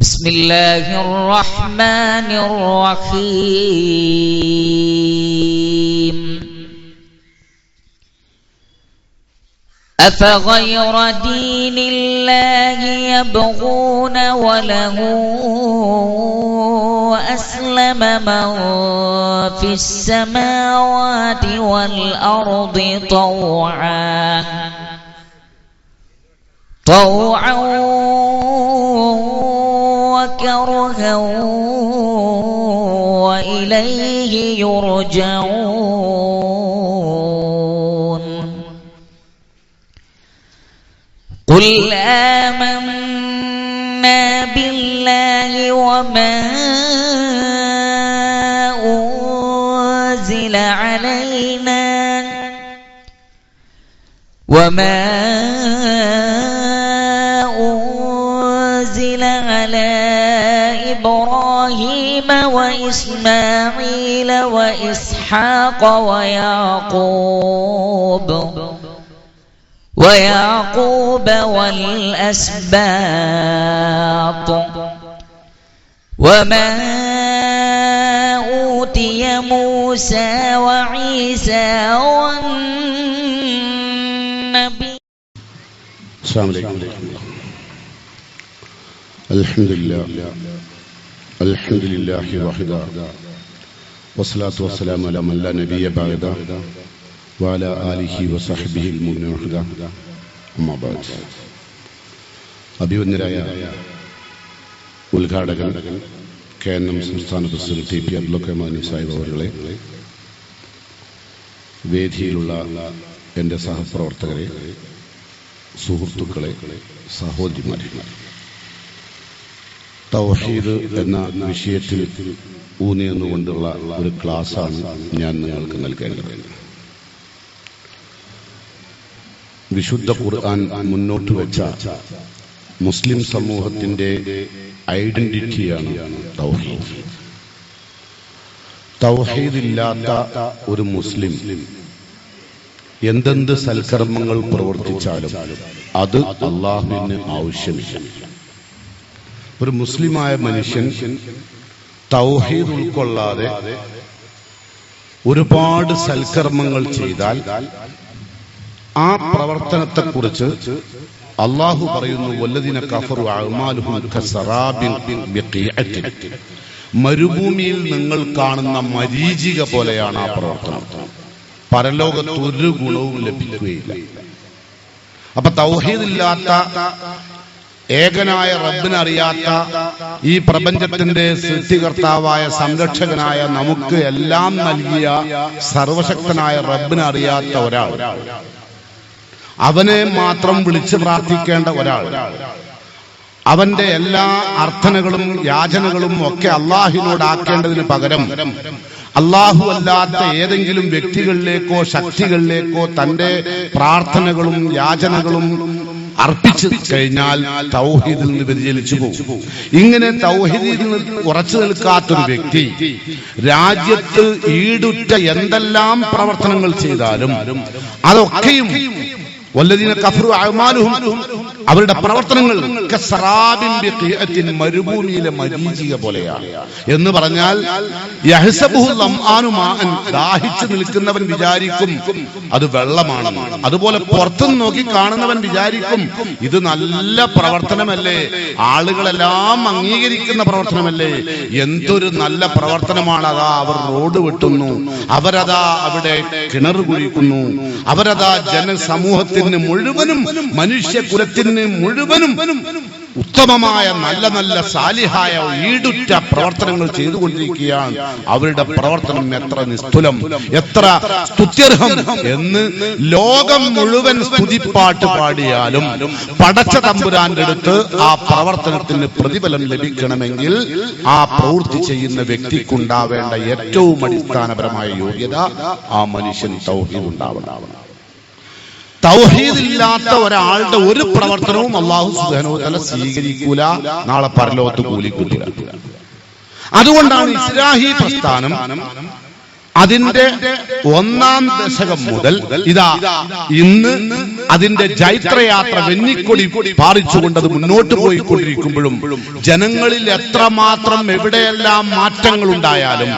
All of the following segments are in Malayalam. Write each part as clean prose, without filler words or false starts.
بسم الله الرحمن الرحيم أفغير دين الله يبغون وله أسلم من في السماوات والأرض طوعا وكرها وإليه يرجعون قل آمنا بالله وما أنزل علينا على إبراهيم وإسماعيل وإسحاق ويعقوب والأسباط وما أوتي موسى وعيسى والنبي. السلام عليكم. الحمد لله وحده والصلاة والسلام على من لا نبي بعده وعلى آله وصحبه المؤمنين وحده أما بعد. അഭിവന്ദരായ ഉദ്ഘാടകൻ KNM സംസ്ഥാന പ്രസിഡന്റ് TP അബ്ദുൽ റഹ്മാൻ സാഹിബ് അവരുടെ, വേദിയിലുള്ള എൻ്റെ സഹപ്രവർത്തകരെ, സുഹൃത്തുക്കളെ, സഹോദരിമാരെ, തൗഹീദ് എന്ന വിഷയത്തിൽ ഊന്നിയെന്നുകൊണ്ടുള്ള ഒരു ക്ലാസ്സാണ് ഞാൻ നിങ്ങൾക്ക് നൽകേണ്ടത്. വിശുദ്ധ ഖുർആൻ മുന്നോട്ട് വെച്ച മുസ്ലിം സമൂഹത്തിന്റെ ഐഡന്റിറ്റിയാണ് തൗഹീദ്. തൗഹീദ് ഇല്ലാത്ത ഒരു മുസ്ലിം എന്തെന്ത് സൽക്കർമ്മങ്ങൾ പ്രവർത്തിച്ചാലും അത് അല്ലാഹുവിന് ആവശ്യമില്ല. ഒരു മുസ്ലിമായ മനുഷ്യൻ തൗഹീദ് ഉൾക്കൊള്ളാതെ ഒരുപാട് സൽക്കർമ്മങ്ങൾ ചെയ്താൽ ആ പ്രവർത്തനത്തെക്കുറിച്ച് അല്ലാഹു പറയുന്നു, വല്ലദീന കഫറു അഅ്മാലുഹും കസറാബിൻ ബിഖീഅത്തിൻ, മരുഭൂമിയിൽ നിങ്ങൾ കാണുന്ന മരീചിക പോലെയാണ് ആ പ്രവർത്തനം. പരലോകത്ത് ഒരു ഗുണവും ലഭിക്കുകയില്ല. അപ്പൊ തൗഹീദില്ലാത്ത, ഏകനായ റബ്ബിനറിയാത്ത, ഈ പ്രപഞ്ചത്തിന്റെ സൃഷ്ടികർത്താവായ സംരക്ഷകനായ നമുക്ക് എല്ലാം നൽകിയ സർവശക്തനായ റബ്ബിനറിയാത്ത ഒരാൾ, അവനെ മാത്രം വിളിച്ച് പ്രാർത്ഥിക്കേണ്ട ഒരാൾ, അവന്റെ എല്ലാ അർത്ഥനകളും യാചനകളും ഒക്കെ അള്ളാഹിനോടാക്കേണ്ടതിന് പകരം അള്ളാഹു അല്ലാത്ത ഏതെങ്കിലും വ്യക്തികളിലേക്കോ ശക്തികളിലേക്കോ തന്റെ പ്രാർത്ഥനകളും യാചനകളും അർപ്പിച്ചു കഴിഞ്ഞാൽ തൗഹീദിൽ നിന്ന് വ്യതിചലിച്ചു പോകും. ഇങ്ങനെ തൗഹീദിൽ നിന്ന് ഉറച്ചു നിൽക്കാത്തൊരു വ്യക്തി രാജ്യത്ത് ഈടുറ്റ എന്തെല്ലാം പ്രവർത്തനങ്ങൾ ചെയ്താലും അതൊക്കെയും വല്ലദീന കഫറു അഅ്മാലുഹും, അവരുടെ പ്രവർത്തനങ്ങൾ കസറാബിൻ ബിഖീഅത്തിൻ, മരുഭൂമിയിലെ മരീചിക പോലെയാണ് എന്ന് പറഞ്ഞാൽ യഹ്സബുഹു ലംആനു മാഅൻ, ദാഹിച്ചു നിൽക്കുന്നവൻ വിചാരിക്കും അത് വെള്ളമാണെന്ന്. അതുപോലെ പുറത്തുനിന്ന് നോക്കി കാണുന്നവൻ വിചാരിക്കും ഇത് നല്ല പ്രവർത്തനമല്ലേ, ആളുകളെല്ലാം അംഗീകരിക്കുന്ന പ്രവർത്തനമല്ലേ, എന്തൊരു നല്ല പ്രവർത്തനമാണ്. അതാ അവർ റോഡ് വെട്ടുന്നു, അവരതാ അവിടെ കിണർ കുഴിക്കുന്നു, അവരതാ ജനസമൂഹത്തിന് മുഴുവനും, മനുഷ്യകുലത്തിന് മുഴുവനും ഉത്തമമായ നല്ല നല്ല സാലിഹായ ഈടുറ്റ പ്രവർത്തനങ്ങൾ ചെയ്തുകൊണ്ടിരിക്കുകയാണ്. അവരുടെ പ്രവർത്തനം എത്ര നിസ്തുലം, എത്ര സ്തുത്യർഹം എന്ന് ലോകം മുഴുവൻ സ്തുതിപ്പാട്ട് പാടിയാലും പടച്ച തമ്പുരാന്റെ അടുത്ത് ആ പ്രവർത്തനത്തിന് പ്രതിഫലം ലഭിക്കണമെങ്കിൽ ആ പ്രവൃത്തി ചെയ്യുന്ന വ്യക്തിക്കുണ്ടാവേണ്ട ഏറ്റവും അടിസ്ഥാനപരമായ യോഗ്യത ആ മനുഷ്യൻ തൗഹീദ് ഉണ്ടാവണം. തൗഹീദില്ലാത്ത ഒരാളുടെ ഒരു പ്രവർത്തനവും അല്ലാഹു സുബ്ഹാനഹു വ തആല സ്വീകരിക്കൂല, നാളെ പരലോകത്ത് കൂലി കിട്ടില്ല. അതുകൊണ്ടാണ് ഇസ്ലാഹി പ്രസ്ഥാനം അതിന്റെ 1ാം ദശകം മുതൽ ഇതാ ഇന്ന് അതിന്റെ ജൈത്രയാത്ര വെന്നിക്കൊടി പാറിച്ചുകൊണ്ട് അത് മുന്നോട്ട് പോയിക്കൊണ്ടിരിക്കുമ്പോഴും ജനങ്ങളിൽ എത്രമാത്രം എവിടെയെല്ലാം മാറ്റങ്ങൾ ഉണ്ടായാലും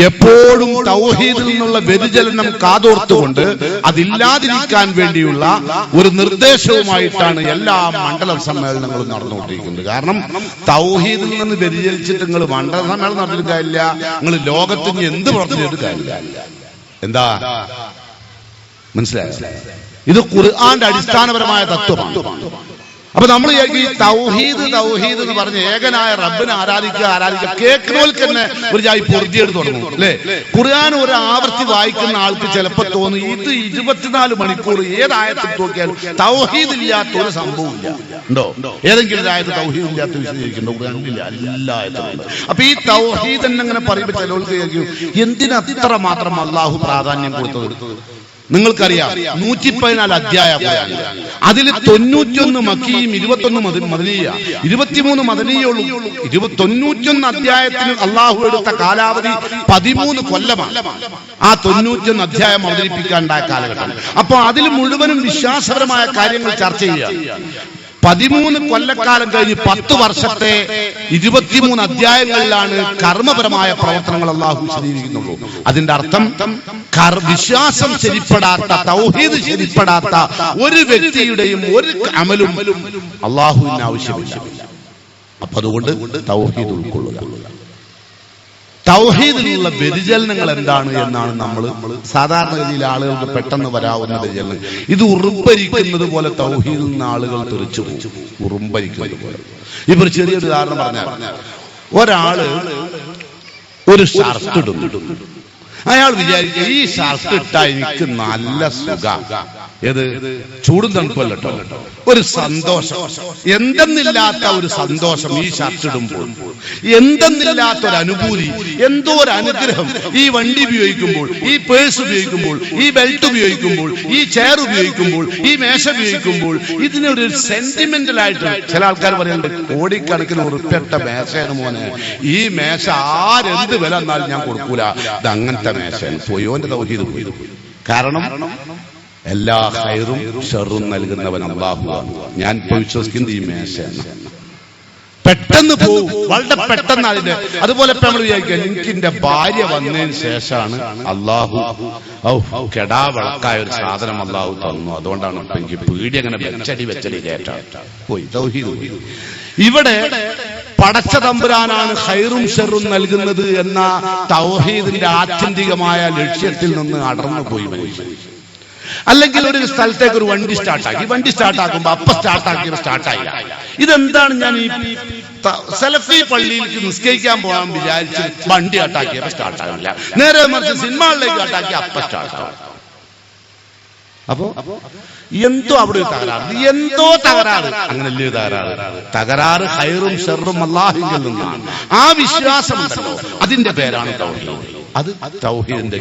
എപ്പോഴും തൗഹീദിൽ നിന്നുള്ള വ്യതിചലനം കാതോർത്തുകൊണ്ട് അതില്ലാതിരിക്കാൻ വേണ്ടിയുള്ള ഒരു നിർദ്ദേശവുമായിട്ടാണ് എല്ലാ മണ്ഡല സമ്മേളനങ്ങളും നടന്നുകൊണ്ടിരിക്കുന്നത്. കാരണം തൗഹീദിൽ നിന്ന് വ്യതിചലിച്ചിട്ട് നിങ്ങൾ മണ്ഡല സമ്മേളനം നടത്തിയിട്ട് കാര്യമില്ല, നിങ്ങൾ ലോകത്തിന് എന്ത് പ്രവർത്തിച്ചിട്ട് കാര്യമില്ല. എന്താ മനസ്സിലായോ? ഇത് ഖുർആന്റെ അടിസ്ഥാനപരമായ തത്വമാണ്. അപ്പൊ നമ്മൾ ഈ തൗഹീദ് തൗഹീദ് എന്ന് പറഞ്ഞ് ഏകനായ റബ്ബിനെ ആരാധിക്കുക കേൾക്കുന്നവർക്ക് തന്നെ ഒരു ജായി പൊറുതിയെടുത്ത് തുടങ്ങും അല്ലെ? ഖുർആൻ ഒരു ആവർത്തി വായിക്കുന്ന ആൾക്ക് ചിലപ്പോൾ തോന്നും ഇത് 24 മണിക്കൂർ ഏതായത്തിൽ നോക്കിയാലും തൗഹീദ് ഇല്ലാത്ത ഒരു സംഭവം ഇല്ല. ഉണ്ടോ? ഏതെങ്കിലും ഒരു ആയത്ത് തൗഹീദ് ഇല്ലാത്ത വിശദീകരിക്കുന്നുണ്ടോ? ഖുർആനിൽ എല്ലാ ആയത്തും. അപ്പൊ ഈ തൗഹീദ് അങ്ങനെ പറയുമ്പോൾ ചിലവർക്ക് എന്തിനത്ര മാത്രം അള്ളാഹു പ്രാധാന്യം കൊടുത്തത്? നിങ്ങൾക്കറിയാം 114 അധ്യായം അതിൽ 91 മക്കിയും 21 മദനിയ 23 മദനിയുള്ളൂ. 91 അധ്യായത്തിന് അള്ളാഹു എടുത്ത കാലാവധി 13 കൊല്ലമാണ്. ആ 91 അധ്യായം അവതരിപ്പിക്കാനുണ്ടായ കാലഘട്ടം. അപ്പൊ അതിൽ മുഴുവനും വിശ്വാസപരമായ കാര്യങ്ങൾ ചർച്ച ചെയ്യുക. 13 കൊല്ലക്കാലം കഴിഞ്ഞ് 10 വർഷത്തെ 23 അധ്യായങ്ങളിലാണ് കർമ്മപരമായ പ്രവർത്തനങ്ങൾ അള്ളാഹു വിശദീകരിക്കുന്നുള്ളൂ. അതിന്റെ അർത്ഥം വിശ്വാസം ശരിപ്പെടാത്ത തൗഹീദ് ശരിപ്പെടാത്ത ഒരു വ്യക്തിയുടെയും ഒരു അമലും അള്ളാഹുവിന് ആവശ്യമില്ല. അപ്പൊ അതുകൊണ്ട് തൗഹീദ് ഉൾക്കൊള്ളുക. തൗഹീദിലുള്ള വ്യതിചലനങ്ങൾ എന്താണ് എന്നാണ് നമ്മൾ സാധാരണഗതിയിൽ ആളുകൾക്ക് പെട്ടെന്ന് വരാവുന്ന വ്യതിചലനം. ഇത് ഉറുമ്പരിക്കുന്നത് പോലെ തൗഹീദിൽ നിന്ന് ആളുകൾ തെറിച്ചു പോകും. ഉറുമ്പരിക്കുന്നത് പോലെ. ഇപ്പൊ ഒരു ചെറിയൊരു ഉദാഹരണം പറഞ്ഞാൽ, ഒരാള് ഒരു ഷർട്ട് ഇടുന്നു. അയാൾ വിചാരിക്കുക ഈ ഷർട്ട് ഇട്ടാ എനിക്ക് നല്ല സുഖം. ഏത് ചൂടും തണുപ്പല്ലോ, ഒരു സന്തോഷം, എന്തെന്നില്ലാത്ത ഒരു സന്തോഷം ഈ ഷർട്ട് ഇടുമ്പോൾ, എന്തെന്നില്ലാത്ത ഒരു അനുഭൂതി, എന്തോ ഒരു അനുഗ്രഹം. ഈ വണ്ടി ഉപയോഗിക്കുമ്പോൾ, ഈ പേഴ്സ് ഉപയോഗിക്കുമ്പോൾ, ഈ ബെൽറ്റ് ഉപയോഗിക്കുമ്പോൾ, ഈ ചെയർ ഉപയോഗിക്കുമ്പോൾ, ഈ മേശ ഉപയോഗിക്കുമ്പോൾ ഇതിനൊരു സെന്റിമെന്റൽ ആയിട്ട് ചില ആൾക്കാർ പറയുന്നുണ്ട്, കോടിക്കണക്കിന് ഉറുപ്പിട്ട മേശയാണ് മോനെ, ഈ മേശ ആരെന്ത് വില എന്നാലും ഞാൻ കൊടുക്കൂല, ഇത് അങ്ങനത്തെ മേശയാണ്. പോയോന്റെ തൗഹീദ് പോയി. കാരണം എല്ലാ ഖൈറും ഷർറും നൽകുന്നവൻ അല്ലാഹുവാണ്. ഞാൻ ഇപ്പോൾ വിശ്വസിക്കുന്നത് ഈ മേശയാണ്. പെട്ടെന്ന് പോവും, വളരെ പെട്ടെന്ന് അതിന്റെ. അതുപോലെ നമ്മൾ വിചാരിക്കുക എനിക്ക് എന്റെ ഭാര്യ വന്നതിന് ശേഷമാണ് അള്ളാഹു കെടാ വിളക്കായ ഒരു സാധനം അള്ളാഹു തന്നു, അതുകൊണ്ടാണ് ഇപ്പൊ എനിക്ക് പീടി അങ്ങനെ വെച്ചടി കേട്ടാണ് പോയി. തൗഹീദ് പോയി. ഇവിടെ പടച്ച തമ്പുരാനാണ് ഖൈറും ഷർറും നൽകുന്നത് എന്ന തൗഹീദിന്റെ ആത്യന്തികമായ ലക്ഷ്യത്തിൽ നിന്ന് അടർന്നു പോയി മനുഷ്യൻ. അല്ലെങ്കിൽ ഒരു സ്ഥലത്തേക്ക് ഒരു വണ്ടി സ്റ്റാർട്ടാക്കി, വണ്ടി സ്റ്റാർട്ടാക്കുമ്പോ സ്റ്റാർട്ടാക്കിയപ്പോ സ്റ്റാർട്ടായില്ല. ഇതെന്താണ്? ഞാൻ ഈ സലഫി പള്ളിയിലേക്ക് നിസ്കരിക്കാൻ പോകാൻ വിചാരിച്ച് വണ്ടി സ്റ്റാർട്ടാക്കിയപ്പോ സ്റ്റാർട്ടാകില്ല. നേരെ മറിച്ച് സിനിമകളിലേക്ക് സ്റ്റാർട്ടാക്കി സ്റ്റാർട്ടാകും. അപ്പോ എന്തോ അവിടെ ഒരു തകരാറ്, എന്തോ തകരാറ്. അങ്ങനല്ലേ തകരാറ് ഖൈറും ഷർറും അല്ലാഹുവിൽ നിന്നാണ്. ആ വിശ്വാസമുണ്ടല്ലോ, അതിന്റെ പേരാണ് തൗഹീദ്. അത് തൗഹീദിന്റെ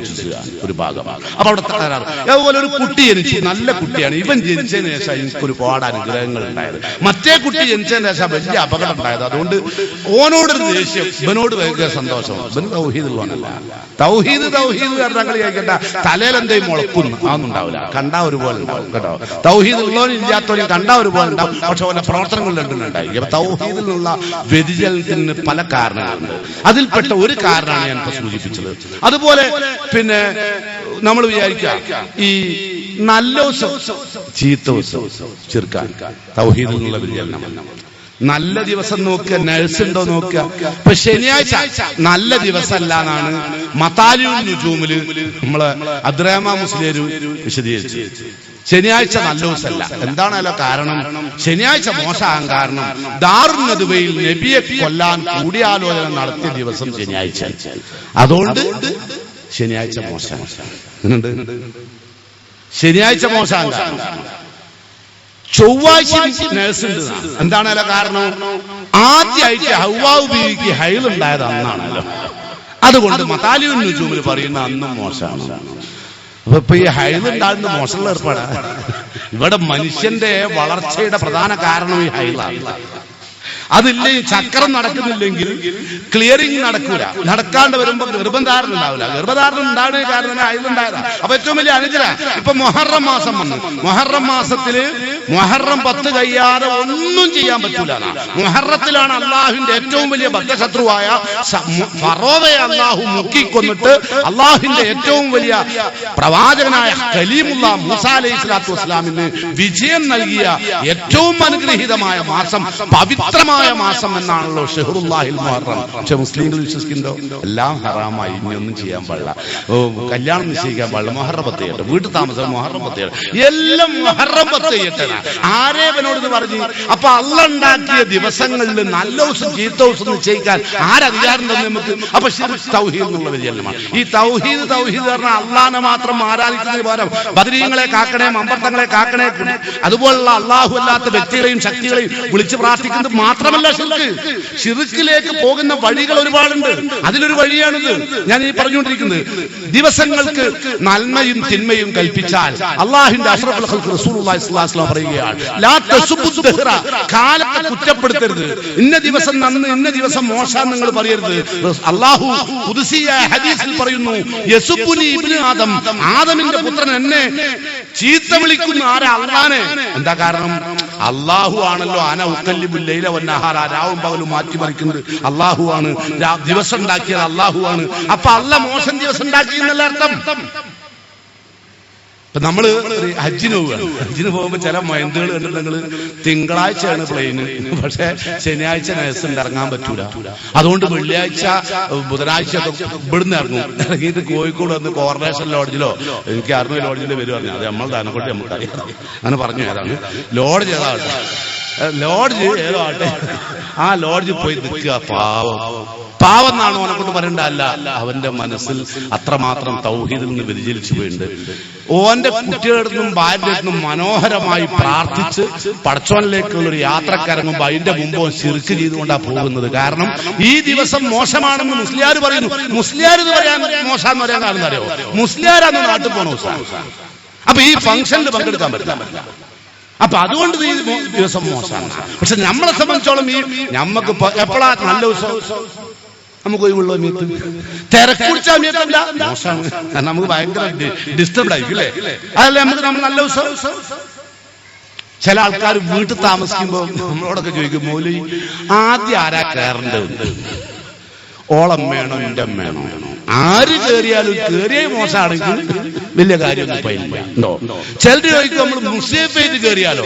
ഒരു ഭാഗമാണ്. അപ്പൊ അവിടെ തകരാറ്. അതുപോലെ ഒരു കുട്ടി ജനിച്ചു, നല്ല കുട്ടിയാണ്. ഇവൻ ജനിച്ചതിന് ശേഷം എനിക്ക് ഒരുപാട് അനുഗ്രഹങ്ങൾ ഉണ്ടായത്. മറ്റേ കുട്ടി ജനിച്ചതിന് ശേഷം വലിയ അപകടം ഉണ്ടായത്. അതുകൊണ്ട് ഓനോടൊരു ദേഷ്യം, ഇവനോട് ഭയങ്കര സന്തോഷം. ഇവന് തൗഹീദുള്ളവനല്ല. തൗഹീദ് കാരണം കഴിക്കണ്ട തലയിൽ എന്തെങ്കിലും മുളക്കുന്നു അതൊന്നും ഉണ്ടാവില്ല. കണ്ടാ ഒരുപോലെ ഉണ്ടാവും കേട്ടോ. തൗഹീദ് ഉള്ളവനും ഇല്ലാത്തവനും കണ്ടാ ഒരുപോലെ ഉണ്ടാവും, പക്ഷെ അവന്റെ പ്രവർത്തനങ്ങൾ രണ്ടുണ്ടായിരിക്കും. തൗഹീദിലുള്ള വ്യതിചലനത്തിന് പല കാരണങ്ങളുണ്ട്. അതിൽപ്പെട്ട ഒരു കാരണമാണ് ഞാൻ ഇപ്പൊ സൂചിപ്പിച്ചത്. അതുപോലെ പിന്നെ നമ്മൾ വിചാരിക്കാം ഈ നല്ല ചീത്ത ചെറുക്കാൻ തൗഹീദിൽ നിന്നുള്ള വ്യതിചലനം. നല്ല ദിവസം നോക്കുക, നഴ്സുണ്ടോ നോക്കുക. ഇപ്പൊ ശനിയാഴ്ച നല്ല ദിവസമല്ല എന്നാണ് മതാലിഉൻ നുജൂമില് നമ്മള് അബ്ദുറഹ്മാൻ മുസ്ലിയാർ വിശദീകരിച്ചു. ശനിയാഴ്ച നല്ല ദിവസമല്ല. എന്താണല്ലോ കാരണം? ശനിയാഴ്ച മോശമാകാൻ കാരണം ദാറുൻ നദുവയിൽ നബിയെ കൊല്ലാൻ കൂടിയാലോചന നടത്തിയ ദിവസം ശനിയാഴ്ച. അതുകൊണ്ട് ശനിയാഴ്ച മോശം. ശനിയാഴ്ച മോശമാകാൻ കാരണം ചൊവ്വാഴ്ച നഴ്സുണ്ട്. എന്താണല്ലോ കാരണം? ആദ്യമായിട്ട് ഹവ്വാവ് ബീവിക്ക് ഹൈൽ ഉണ്ടായത് അന്നാണല്ലോ. അതുകൊണ്ട് മതാലിഉൻ നുജൂമിൽ പറയുന്ന അന്നും മോശമാണ്. അപ്പൊ ഇപ്പൊ ഈ ഹൈൽ ഉണ്ടാകുന്ന മോശമുള്ള ഏർപ്പാടാണ്. ഇവിടെ മനുഷ്യന്റെ വളർച്ചയുടെ പ്രധാന കാരണം ഈ ഹൈലാണ്. അതില്ലേ ചക്രം നടക്കുന്നില്ലെങ്കിൽ ക്ലിയറിംഗ് നടക്കൂല. നടക്കാണ്ട് വരുമ്പോ ഗർഭധാരണം ഉണ്ടാവില്ല. ഗർഭധാരണം ഉണ്ടാകുന്ന കാരണം ആയതുണ്ടായതാ. അപ്പൊ ഏറ്റവും വലിയ അനുഗ്രഹ ഇപ്പൊ മൊഹറം മാസം വന്നു. മൊഹറം മാസത്തില് മൊഹറം 10 കഴിയാതെ ഒന്നും ചെയ്യാൻ പറ്റൂല. മൊഹറത്തിലാണ് അള്ളാഹുവിന്റെ ഏറ്റവും വലിയ ബദ്ധശത്രുവായ ഫറോവയെ അള്ളാഹു മുക്കിക്കൊന്നിട്ട് അള്ളാഹുവിന്റെ ഏറ്റവും വലിയ പ്രവാചകനായ കലീമുള്ള മൂസ അലൈഹി സ്വലാത്തു വസ്സലാമിന് വിജയം നൽകിയ ഏറ്റവും അനുഗ്രഹീതമായ മാസം, പവിത്രമായ മാസം എന്നാണല്ലോ ഷഹ്റുല്ലാഹിൽ മുഹറം. പക്ഷെ മുസ്ലിംകൾ വിശ്വസിക്കുന്നുണ്ടോ? എല്ലാം ഹറാമായി, ഇനിയൊന്നും ചെയ്യാൻ പാടില്ല, കല്യാണം നിശ്ചയിക്കാൻ പാടില്ല, മുഹറം 10 ചെയ്യട്ടെ, വീട്ടു താമസം മുഹറം 10 ചെയ്യട്ടെ, എല്ലാം മുഹറം 10 ചെയ്യട്ടെ. ആരേവനോട് പറഞ്ഞു? അപ്പൊ അള്ള ഉണ്ടാക്കിയ ദിവസങ്ങളിൽ നല്ല ദിവസം ചീത്ത ദിവസം നിശ്ചയിക്കാൻ ആരധികാരം തന്നെ നമുക്ക്? അപ്പൊ ശിർക്ക് തൗഹീദ് എന്നുള്ള വ്യതിചലനമാണ്. ഈ തൗഹീദ് പറഞ്ഞാൽ അള്ളാനെ മാത്രം ആരാധിക്കുന്നതിന് പകരം ബദരീങ്ങളെ കാക്കണേ, മമ്പർത്തങ്ങളെ കാക്കണേ, അതുപോലുള്ള അള്ളാഹു അല്ലാത്ത വ്യക്തികളെയും ശക്തികളെയും വിളിച്ച് പ്രാർത്ഥിക്കുന്നത് മാത്രമല്ല ശിർക്ക്. ശിർക്കിലേക്ക് പോകുന്ന വഴികൾ ഒരുപാടുണ്ട്. അതിലൊരു വഴിയാണിത് ഞാൻ ഈ പറഞ്ഞുകൊണ്ടിരിക്കുന്നത്. ദിവസങ്ങൾക്ക് നന്മയും തിന്മയും കൽപ്പിച്ചാൽ അള്ളാഹുവിന്റെ അഷ്റഫുൽ ഖൽഖ് റസൂലുള്ളാഹി സ്വല്ലല്ലാഹു അലൈഹി വസല്ലം പറയുകയാണ്, ലാ തസുബ്ബു ദഹ്റ, കാലത്തെ കുറ്റപ്പെടുത്തരുത്. ഇന്ന ദിവസം നന്ന്, ഇന്ന ദിവസം മോശം നിങ്ങൾ പറയരുത്. അള്ളാഹു ഖുദ്സിയായ ഹദീസിൽ പറയുന്നു, യസുബ്ബുനി ഇബ്നു ആദം, ആദമിന്റെ പുത്രൻ എന്നെ ചീത്ത വിളിക്കുന്ന ആരാ? അള്ളാനെ. എന്താ കാരണം? അള്ളാഹു ആണല്ലോ അന ഉക്കല്ലിബുൽ ലൈല വന്നഹാറ, രാവും പകലും മാറ്റിമറിക്കുന്നത് അള്ളാഹു ആണ്. ദിവസം ഉണ്ടാക്കിയത് അള്ളാഹു ആണ്. അപ്പൊ അള്ള മോശം ദിവസം ഉണ്ടാക്കി എന്നല്ല അർത്ഥം. ഇപ്പൊ നമ്മള് ഹജ്ജിന് പോവുകയാണ്. ഹജ്ജിന് പോകുമ്പോ ചില മൈന്തുകൾ കണ്ടിട്ടുണ്ടെങ്കിൽ തിങ്കളാഴ്ചയാണ് പ്ലെയിന്, പക്ഷെ ശനിയാഴ്ച നഴ്സിൽ ഇറങ്ങാൻ പറ്റൂല. അതുകൊണ്ട് വെള്ളിയാഴ്ച ബുധനാഴ്ച ഇവിടുന്ന് ഇറങ്ങും. ഇറങ്ങിയിട്ട് കോഴിക്കോട് വന്ന് കോർപ്പറേഷൻ ലോഡ്ജിലോ എനിക്ക് അറിഞ്ഞ ലോഡ്ജിൽ വരും പറഞ്ഞു. അത് നമ്മൾ അതിനെക്കൊണ്ട് നമുക്കറിയാം. അങ്ങനെ പറഞ്ഞു ഏതാണ് ലോഡ്ജ്, ഏതാവട്ടെ ലോഡ്ജ് ഏതോ ആട്ടെ, ആ ലോഡ്ജിൽ പോയി നിൽക്കുക. പാവെന്നാണോ അവനെ കൊണ്ട് പറയേണ്ട? അല്ല, അവന്റെ മനസ്സിൽ അത്രമാത്രം തൗഹീദിൽ നിന്ന് വ്യതിചലിച്ചു പോയിട്ടുണ്ട്. ഓന്റെ കുട്ടികളുടെ നിന്നും ഭാര്യയുടെ നിന്നും മനോഹരമായി പ്രാർത്ഥിച്ച് പടച്ചോനിലേക്കുള്ളൊരു യാത്രക്കിറങ്ങുമ്പോ അതിന്റെ മുമ്പ് ശിർക്ക് ചെയ്തുകൊണ്ടാണ് പോകുന്നത്. കാരണം ഈ ദിവസം മോശമാണെന്ന് മുസ്ലിയാർ പറയുന്നു. മുസ്ലിയാർ ഇത് പറയാൻ മോശമെന്ന് പറയാൻ കാരണം അറിയോ? മുസ്ലിയാരാന്ന് നാട്ടിൽ പോണ ദിവസമാണ്. അപ്പൊ ഈ ഫംഗ്ഷനിൽ പങ്കെടുക്കാൻ പറ്റില്ല. അപ്പൊ അതുകൊണ്ട് ഈ ദിവസം മോശമാണ്. പക്ഷെ നമ്മളെ സംബന്ധിച്ചോളം ഈ നമ്മക്ക് എപ്പോഴാ നല്ല ദിവസം? നമുക്ക് ഒഴിവുള്ള മീത്ത്, തിരക്കുടിച്ച മീത്തല്ല മോശമാണ്. നമുക്ക് ഭയങ്കര ഡിസ്റ്റർബ്ഡ് ആയിരിക്കും അല്ലേ? അതല്ലേ നമുക്ക് നമ്മൾ നല്ല ദിവസം. ചില ആൾക്കാർ വീട്ടിൽ താമസിക്കുമ്പോ നമ്മളോടൊക്കെ ചോദിക്കും, മൗലവി ആദ്യം ആരാ കയറേണ്ടത്? ഓളമ്മേണോ എന്റെ അമ്മേണോ? ആര് കേറിയാലും കേറിയ മോശമാണെങ്കിൽ വലിയ കാര്യമൊന്നും പയില്ലോ. ചിലര് ചോദിക്കും, നമ്മൾ മുസ്ലിം കേറിയാലോ?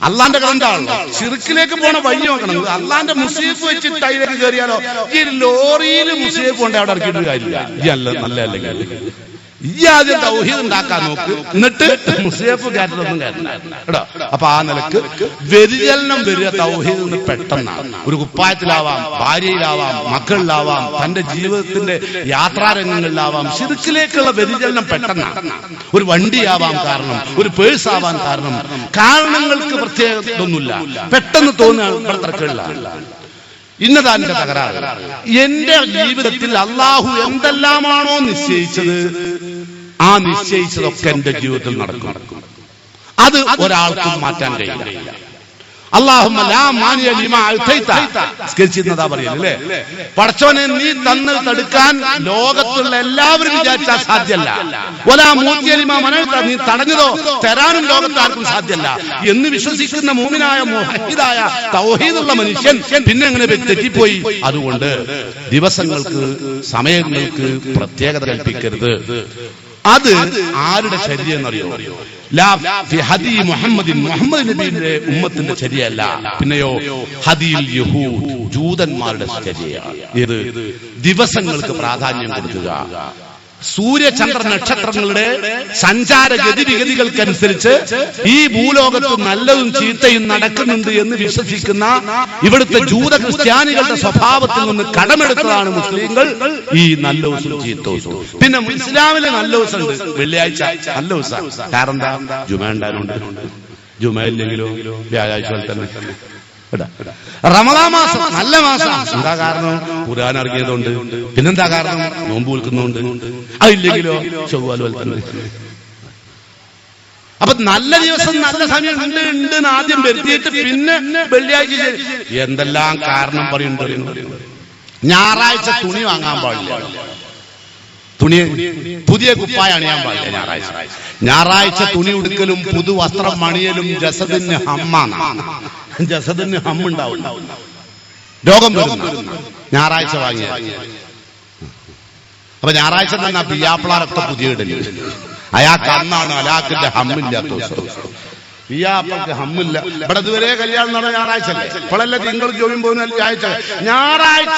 അള്ളാന്റെ കണ്ടാണല്ലോ. ശിർക്കിലേക്ക് പോണ വഴി നോക്കണം. അള്ളാന്റെ മുസീഫ് വെച്ചിട്ട് അതിലേക്ക് കയറിയാലോ? ഈ ലോറിയിൽ മുസീഫ് കൊണ്ട് അവിടെ ഇറക്കിയിട്ട് കാര്യമില്ല. ഈ അല്ല നല്ല അല്ലെങ്കിൽ ഈ ആദ്യം തൗഹീദ് ഉണ്ടാക്കാൻ നോക്ക്, എന്നിട്ട് മുസീഫ് കയറ്റൊന്നും കയറ്റില്ല കേട്ടോ. അപ്പൊ ആ നിലക്ക് വ്യതിചലനം വരിക തൗഹീദ് നിന്ന് പെട്ടെന്നാണ്. ഒരു കുപ്പായത്തിലാവാം, ഭാര്യയിലാവാം, മക്കളിലാവാം, തന്റെ ജീവിതത്തിന്റെ യാത്രാരംഗങ്ങളിലാവാം. ശിർക്കിലേക്കുള്ള വ്യതിചലനം പെട്ടെന്നാണ്. ഒരു വണ്ടിയാവാം കാരണം, ഒരു പേഴ്സ് ആവാൻ കാരണം, കാരണങ്ങൾക്ക് പ്രത്യേകതൊന്നുമില്ല. പെട്ടെന്ന് തോന്നുകയാണ് ഇവിടെ തിരക്കുകളിലാണ്. ഇന്നതാ എന്റെ തകരാറ്. എന്റെ ജീവിതത്തിൽ അള്ളാഹു എന്തെല്ലാമാണോ നിശ്ചയിച്ചത്, ആ നിശ്ചയിച്ചതൊക്കെ എന്റെ ജീവിതത്തിൽ നടക്കും. അത് ഒരാൾക്കും മാറ്റാൻ കഴിയില്ല. അല്ലാഹുമ്മ ലാ മാനിയ ലിമാ അഅതൈത സ്കരിച്ചിരുന്നതാ പറയുന്നത് അല്ലേ? പടച്ചോനെ നീ തന്നത് തടുക്കാൻ ലോകത്തുള്ള എല്ലാവരും വിചാരിച്ചാൽ സാധ്യമല്ല. വലാ മൂതിയ ലിമാ മനഅത, നീ തടഞ്ഞതോ തരാനും ലോകത്ത് ആർക്കും സാധ്യമല്ല എന്ന് വിശ്വസിക്കുന്ന മുഅ്മിനായ മുവഹ്ഹിദായ തൗഹീദുള്ള മനുഷ്യൻ പിന്നെ എങ്ങനെ തെറ്റിപ്പോയി? അതുകൊണ്ട് ദിവസങ്ങൾക്ക് സമയങ്ങൾക്ക് പ്രത്യേകത കൽപ്പിക്കരുത്. അത് ആരുടെ ശരീരം എന്നറിയോ? മുഹമ്മദ് നബിയുടെ ഉമ്മത്തിന്റെ ശരിയല്ല, പിന്നെയോ ഹദിയിൽ യഹൂദ്, ജൂതന്മാരുടെ ശരിയാണ്. ഇത് ദിവസങ്ങൾക്ക് പ്രാധാന്യം കൊടുക്കുക. സൂര്യചന്ദ്ര നക്ഷത്രങ്ങളുടെ സഞ്ചാര ഗതിവിഗതികൾക്കനുസരിച്ച് ഈ ഭൂലോകത്ത് നല്ലതും ചീത്തയും നടക്കുന്നുണ്ട് എന്ന് വിശ്വസിക്കുന്ന ഇവിടുത്തെ ജൂത ക്രിസ്ത്യാനികളുടെ സ്വഭാവത്തിൽ നിന്ന് കടമെടുത്തതാണ് മുസ്ലിങ്ങൾ ഈ നല്ല ദിവസവും ചീത്ത ദിവസവും. പിന്നെ ഇസ്ലാമിലെ നല്ല ദിവസമുണ്ട്, വെള്ളിയാഴ്ച നല്ല ദിവസം. കാരണം എന്താ? ജുമ ഉണ്ടാകുന്നുണ്ട്. ജുമ ഇല്ലെങ്കിലോ വ്യാഴാഴ്ച പോലെ തന്നെ. റമദാൻ മാസം നല്ല മാസം. എന്താ കാരണം? ഖുർആൻ ഇറങ്ങിയതുകൊണ്ട്. പിന്നെന്താ കാരണം? നോമ്പ് വിൽക്കുന്നുണ്ട്. അതില്ലെങ്കിലോ ചൊവ്വാൽ പോലെ തന്നെ. അപ്പൊ നല്ല ദിവസം നല്ല സമയം ഉണ്ട് ആദ്യം വരുത്തിയിട്ട് പിന്നെ വെള്ളിയാഴ്ച എന്തെല്ലാം കാരണം പറയുന്നുണ്ട്. ഞായറാഴ്ച തുണി വാങ്ങാൻ പാടില്ല, തുണി പുതിയ കുപ്പായ അണിയാൻ പാടില്ല ഞായറാഴ്ച തുണി ഉടുക്കലും പുതുവസ്ത്രം മണിയലും ജസദിന് ഹമ്മാണ്. ജസദിന് ഹമ്മുണ്ടാവും, രോഗം വരുന്നു ഞായറാഴ്ച വാങ്ങിയ. അപ്പൊ ഞായറാഴ്ച തന്നെ പിയാപ്പിളാരൊക്കെ പുതിയ ഇടല്. അയാൾക്ക് അന്നാണ് അലാക്കിന്റെ ഹമ്മില്ലാത്ത ദിവസം. പിയാപ്പിൾക്ക് ഹമ്മില്ല. ഇവിടെ ഇതുവരെ കല്യാണം നടന്ന ഞായറാഴ്ച അല്ലേ? ഇപ്പോഴല്ലേ തിങ്കൾ ജോലിയും പോകുന്ന ഞായറാഴ്ച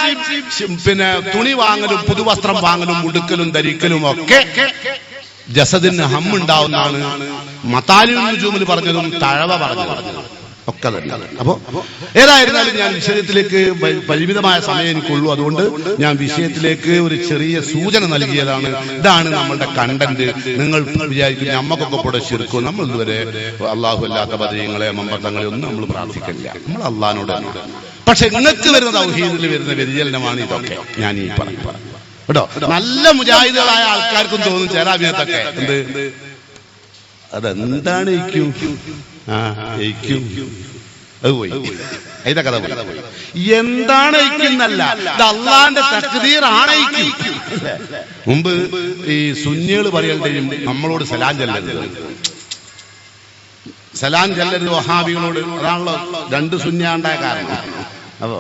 പിന്നെ തുണി വാങ്ങലും പുതുവസ്ത്രം വാങ്ങലും ഉടുക്കലും ധരിക്കലും ഒക്കെ ജസദിന് ഹമ്മുണ്ടാവുന്നതാണ് മതാലിൽ നുജൂമിൽ പറഞ്ഞതും തഴവ പറഞ്ഞതും ഒക്കെ തന്നെ. അപ്പോ ഏതായിരുന്നാലും ഞാൻ വിഷയത്തിലേക്ക് പരിമിതമായ സമയം എനിക്കുള്ളൂ. അതുകൊണ്ട് ഞാൻ വിഷയത്തിലേക്ക് ഒരു ചെറിയ സൂചന നൽകിയതാണ്. ഇതാണ് നമ്മളുടെ കണ്ടന്റ്. നിങ്ങൾ വിചാരിക്കും നമ്മക്കൊക്കെ കൂടെ ശിർക്കും. നമ്മൾ ഇതുവരെ അള്ളാഹു അല്ലാത്ത പദയങ്ങളെ മമ്പത്തങ്ങളെ ഒന്നും നമ്മൾ പ്രാർത്ഥിക്കില്ല. നമ്മൾ അള്ളാഹിനോടാണ്. പക്ഷെ നിങ്ങൾക്ക് വരുന്ന തൗഹീദിൽ വരുന്ന വ്യതിചലനമാണ് ഇതൊക്കെ ഞാൻ ഈ പറഞ്ഞു കേട്ടോ. നല്ല മുജാഹിദുകളായ ആൾക്കാർക്കും തോന്നും ചില അഭിനത്തൊക്കെ എന്ത് അതെന്താണ് അത് പോയി അതിന്റെ കഥ പോയി. എന്താണ് ഐക്യെന്നല്ല, ഇത് അള്ളാന്റെ തഖ്ദീറാണ് ഐക്യം. മുമ്പ് ഈ സുന്നികൾ പറയണ്ടേയും നമ്മളോട് സലാം ചെല്ലരുത്, സലാം ചെല്ലരുത് വഹാബികളോട്. അതാണല്ലോ രണ്ട് സുന്നിയാണ്ടായ കാരണം. അപ്പൊ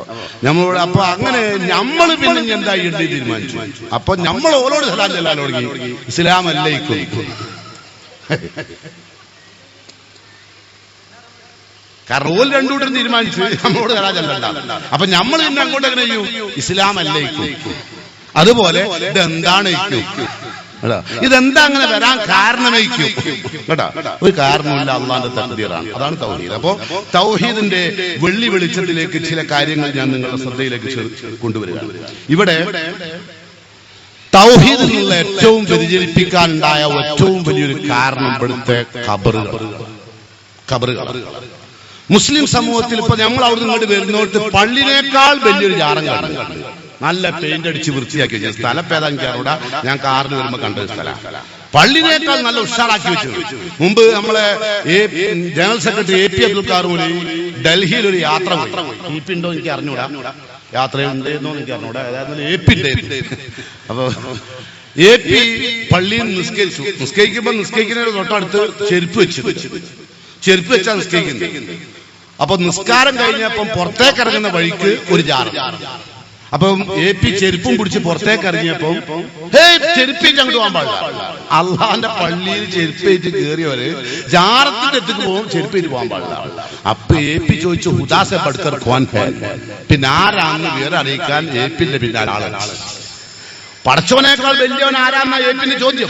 നമ്മളോട് അപ്പൊ അങ്ങനെ നമ്മൾ പിന്നെ എന്താ ചെയ്യേണ്ടത് തീരുമാനിച്ചു. അപ്പൊ നമ്മൾ ഓരോട് സലാം ചെല്ലാൻ തുടങ്ങി. ഇസ്ലാം അല്ലൈക്കും. കാരണം ഓൽ രണ്ടുകൂട്ടരും തീരുമാനിച്ചു നമ്മളോട് സലാം ചെല്ലണ്ട. അപ്പൊ നമ്മൾ പിന്നെ അങ്ങോട്ട് എങ്ങനെ ചെയ്യും? ഇസ്ലാം അല്ലൈക്കും. അതുപോലെ ഇതെന്താണ് ഇതെന്താ അങ്ങനെ വരാൻ കാരണമേക്കും കേട്ടാ? ഒരു കാരണമില്ല, അള്ളാന്റെ തഖ്ദീറാണ്. അതാണ് തൗഹീദ്. അപ്പോ തൗഹീദിന്റെ വെള്ളി വെളിച്ചത്തിലേക്ക് ചില കാര്യങ്ങൾ ഞാൻ നിങ്ങളുടെ ശ്രദ്ധയിലേക്ക് കൊണ്ടുവരികയാണ്. ഇവിടെ തൗഹീദിനുള്ള ഏറ്റവും വ്യതിചലിപ്പിക്കാനുണ്ടായ ഏറ്റവും വലിയൊരു കാരണം ഇവിടുത്തെ ഖബറുകൾ. മുസ്ലിം സമൂഹത്തിൽ ഇപ്പൊ നമ്മൾ അവിടെ ഇങ്ങോട്ട് വരുന്നോട്ട് പള്ളിനേക്കാൾ വലിയൊരു ജാറം കാണുന്നുണ്ട്. നല്ല പെയിന്റ് അടിച്ച് വൃത്തിയാക്കി വെച്ച സ്ഥലം ഏതാ ഞാൻ കാറിന് വരുമ്പോ കണ്ട സ്ഥലം പള്ളിനേക്കാൾ നല്ല ഉഷാറാക്കി വെച്ചു. മുമ്പ് നമ്മളെ general secretary AP Abdul Khader ഡൽഹിയിൽ ഒരു യാത്ര പോയി. EP ഉണ്ടോ എനിക്ക് അറിഞ്ഞൂടാ, യാത്രയുണ്ടെന്നോ എനിക്ക് അറിഞ്ഞൂടാ. അതായത് AP ഉണ്ട്. അപ്പൊ AP പള്ളിയിൽ നിസ്കരിക്കുമ്പോ നിസ്കരിക്കുന്നതിന് തൊട്ടടുത്ത് ചെരുപ്പ് വെച്ചാ നിസ്കരിക്കുന്നത്. അപ്പൊ നിസ്കാരം കഴിഞ്ഞപ്പം പുറത്തേക്ക് ഇറങ്ങുന്ന വഴിക്ക് ഒരു ജാറ്. അപ്പം AP ചെരുപ്പും പിടിച്ച് പുറത്തേക്ക് ഇറങ്ങിയപ്പോ ചെരുപ്പേറ്റ് അങ്ങോട്ട് പോകാൻ പാടില്ല. അള്ളാന്റെ പള്ളിയിൽ ചെരുപ്പേറ്റ് കയറിയവര് ജാറത്തിന്റെ അടുത്തേക്ക് പോകും, ചെരുപ്പേറ്റ് പോകാൻ പാടില്ല. അപ്പൊ AP ചോദിച്ചു ഹുദാസെ പടുക്കർ ഖ്വാൻ ഫാൻ, പിന്നെ ആരാന്ന് വേറെ അറിയിക്കാൻ APന്റെ പിന്നാലെ ആളാണ്. പടച്ചവനേക്കാൾ വലിയവൻ ആരാന്ന APന്റെ ചോദ്യം.